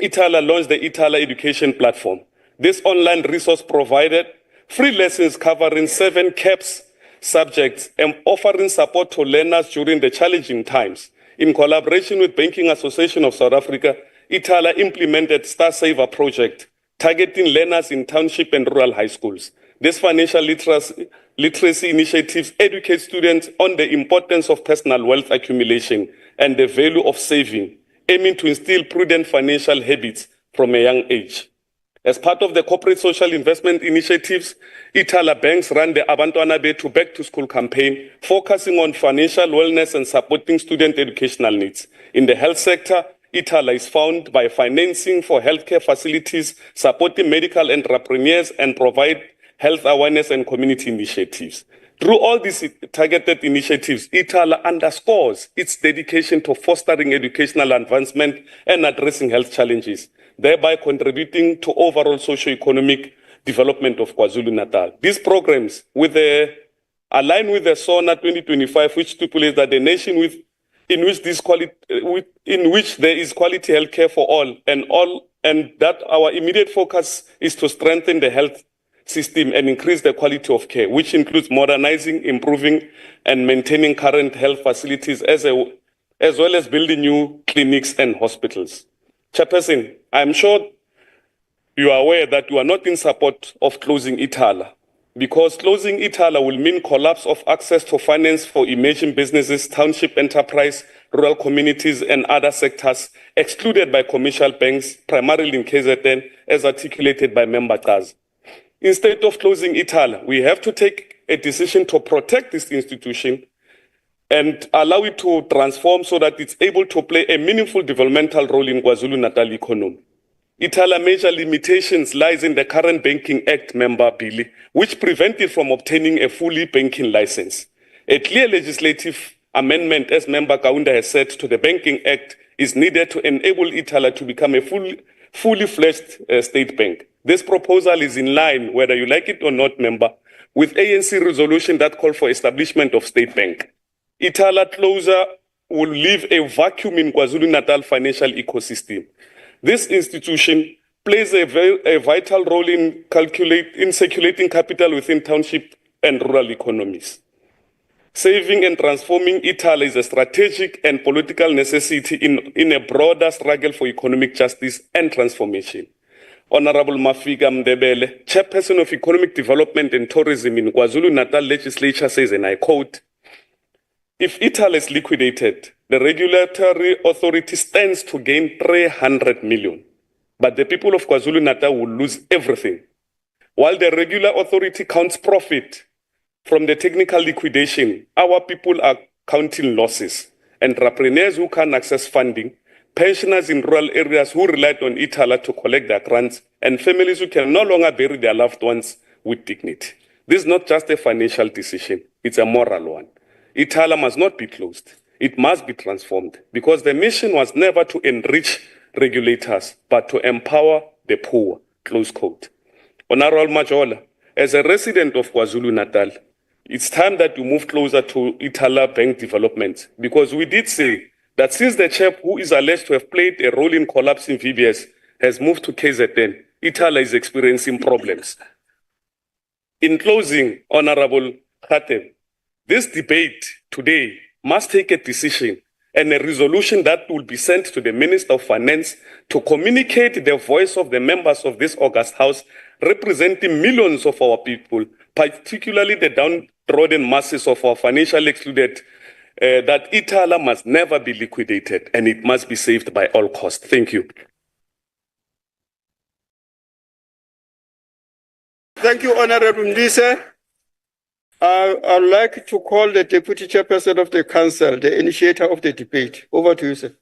Ithala launched the Ithala Education Platform. This online resource provided free lessons covering 7 CAPS subjects and offering support to learners during the challenging times. In collaboration with Banking Association of South Africa, Ithala implemented Star Saver project, targeting learners in township and rural high schools. These financial literacy initiatives educate students on the importance of personal wealth accumulation and the value of saving, aiming to instill prudent financial habits from a young age. As part of the corporate social investment initiatives, Ithala banks ran the Abantwana Bethu Back to School campaign, focusing on financial wellness and supporting student educational needs. In the health sector, Ithala is found by financing for healthcare facilities, supporting medical entrepreneurs, and provide health awareness and community initiatives. Through all these targeted initiatives, Ithala underscores its dedication to fostering educational advancement and addressing health challenges, thereby contributing to overall socio-economic development of KwaZulu-Natal. These programs align with the SONA 2025, which stipulates that the nation in which there is quality healthcare for all, and that our immediate focus is to strengthen the health system and increase the quality of care, which includes modernizing, improving, and maintaining current health facilities as well as building new clinics and hospitals. Chairperson, I'm sure you are aware that you are not in support of closing Ithala, because closing Ithala will mean collapse of access to finance for emerging businesses, township enterprise, rural communities, and other sectors excluded by commercial banks, primarily in KZN, as articulated by Member Taz. Instead of closing Ithala, we have to take a decision to protect this institution and allow it to transform so that it's able to play a meaningful developmental role in KwaZulu-Natal economy. Ithala major limitations lies in the current Banking Act member bill, which prevent it from obtaining a fully banking license. A clear legislative amendment, as Member Kaunda has said, to the Banking Act is needed to enable Ithala to become a fully fledged state bank. This proposal is in line, whether you like it or not, member, with ANC resolution that called for establishment of state bank. Ithala closure will leave a vacuum in KwaZulu-Natal financial ecosystem. This institution plays a vital role in circulating capital within township and rural economies. Saving and transforming Ithala is a strategic and political necessity in a broader struggle for economic justice and transformation. Honorable Mafika Mdebele, Chairperson of Economic Development and Tourism in KwaZulu-Natal Legislature says, and I quote, "If Ithala is liquidated, the regulatory authority stands to gain 300 million, but the people of KwaZulu-Natal will lose everything. While the regular authority counts profit from the technical liquidation, our people are counting losses. Entrepreneurs who can't access funding, pensioners in rural areas who relied on Ithala to collect their grants, and families who can no longer bury their loved ones with dignity. This is not just a financial decision, it's a moral one. Ithala must not be closed. It must be transformed because the mission was never to enrich regulators, but to empower the poor." Close quote. Honorable Majola, as a resident of KwaZulu-Natal, it's time that you move closer to Ithala Bank development because we did say that since the chap who is alleged to have played a role in collapsing VBS has moved to KZN, Ithala is experiencing problems. In closing, Honorable Khatib, this debate today must take a decision and a resolution that will be sent to the Minister of Finance to communicate the voice of the members of this august House representing millions of our people, particularly the downtrodden masses of our financially excluded, that Ithala must never be liquidated and it must be saved by all costs. Thank you. Thank you, Honorable Mdise. I'd like to call the Deputy Chairperson of the Council, the initiator of the debate. Over to you, sir.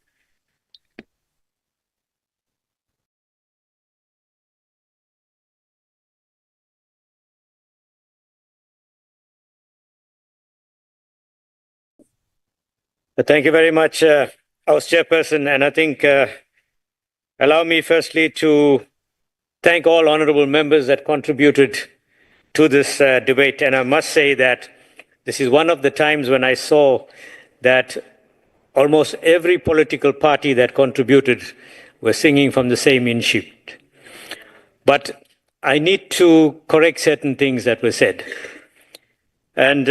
Thank you very much, House Chairperson. And I think, allow me firstly to thank all honorable members that contributed to this debate. And I must say that this is one of the times when I saw that almost every political party that contributed were singing from the same hymn sheet. But I need to correct certain things that were said. And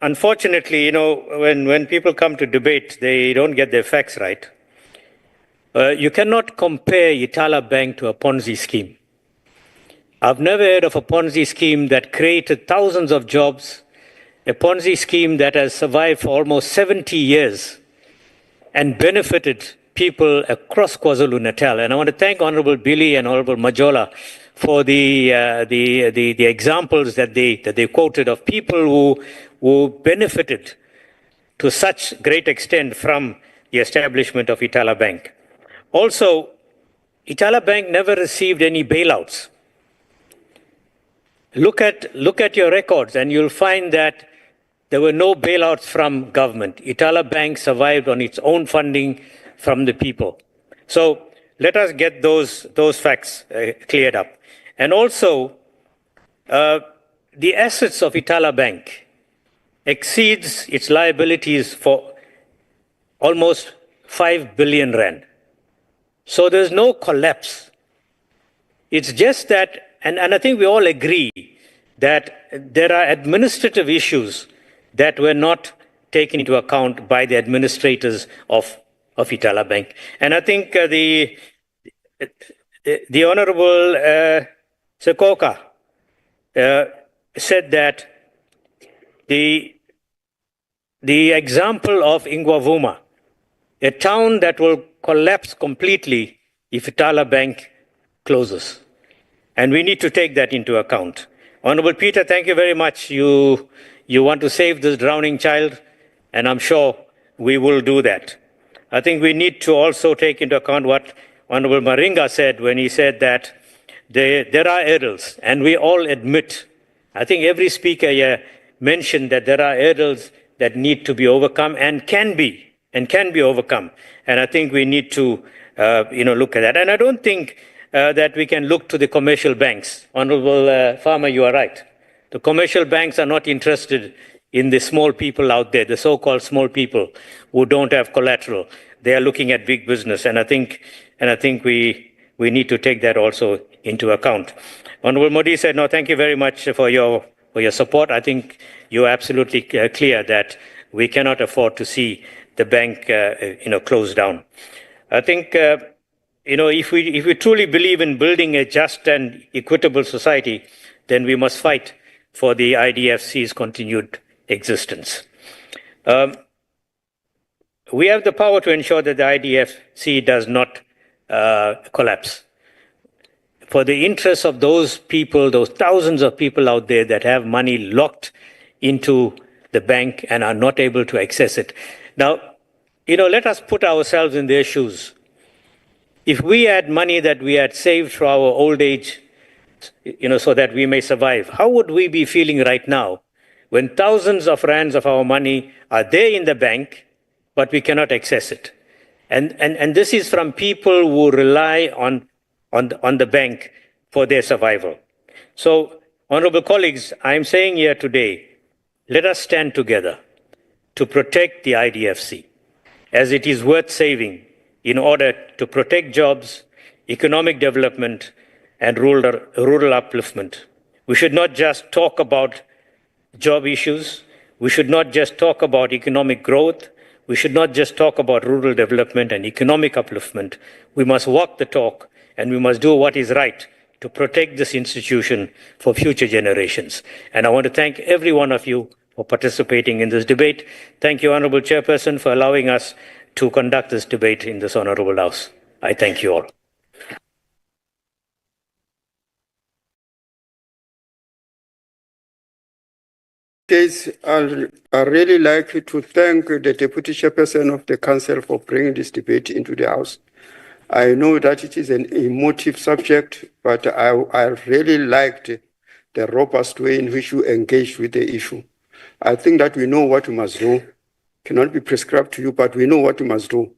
unfortunately, you know, when people come to debate, they don't get their facts right. You cannot compare Ithala Bank to a Ponzi scheme. I've never heard of a Ponzi scheme that created thousands of jobs, a Ponzi scheme that has survived for almost 70 years and benefited people across KwaZulu-Natal. And I want to thank Honorable Billy and Honorable Majola for the examples that they quoted of people who benefited to such great extent from the establishment of Ithala Bank. Also, Ithala Bank never received any bailouts. Look at your records and you'll find that there were no bailouts from government. Ithala Bank survived on its own funding from the people. So let us get those facts cleared up. And also, the assets of Ithala Bank exceeds its liabilities for almost 5 billion rand. So there's no collapse. It's just that, and I think we all agree that there are administrative issues that were not taken into account by the administrators of Ithala Bank. And I think the Honorable Sekoka said that the example of Ingwavuma, a town that will collapse completely if Ithala Bank closes. And we need to take that into account. Honorable Peter, thank you very much. You want to save this drowning child, and I'm sure we will do that. I think we need to also take into account what Honorable Maringa said when he said that there are hurdles, and we all admit, I think every speaker here mentioned that there are hurdles that need to be overcome and can be overcome. And I think we need to look at that. And I don't think that we can look to the commercial banks. Honorable Farmer, you are right. The commercial banks are not interested in the small people out there, the so-called small people who don't have collateral. They are looking at big business, and I think we need to take that also into account. Honorable Modi said, no, thank you very much for your for your support. I think you're absolutely clear that we cannot afford to see the bank, close down. I think, if we truly believe in building a just and equitable society, then we must fight for the IDFC's continued existence. We have the power to ensure that the IDFC does not collapse. For the interests of those people, those thousands of people out there that have money locked into the bank and are not able to access it. Now, let us put ourselves in their shoes. If we had money that we had saved for our old age, so that we may survive, how would we be feeling right now when thousands of rands of our money are there in the bank, but we cannot access it? And this is from people who rely on the bank for their survival. So, honorable colleagues, I'm saying here today, let us stand together to protect the IDFC, as it is worth saving in order to protect jobs, economic development, and rural upliftment. We should not just talk about job issues. We should not just talk about economic growth. We should not just talk about rural development and economic upliftment. We must walk the talk, and we must do what is right to protect this institution for future generations. And I want to thank every one of you for participating in this debate. Thank you, Honorable Chairperson, for allowing us to conduct this debate in this Honorable House. I thank you all. I really like to thank the Deputy Chairperson of the Council for bringing this debate into the House. I know that it is an emotive subject, but I really liked the robust way in which you engaged with the issue. I think that we know what we must do. Cannot be prescribed to you, but we know what we must do.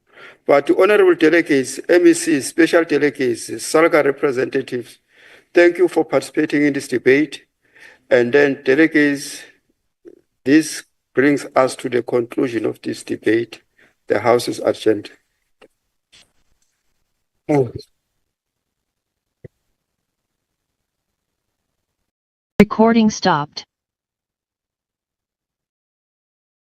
But honorable delegates, MECs, special delegates, SALGA representatives, thank you for participating in this debate. And then delegates, this brings us to the conclusion of this debate. The House is adjourned. Recording stopped.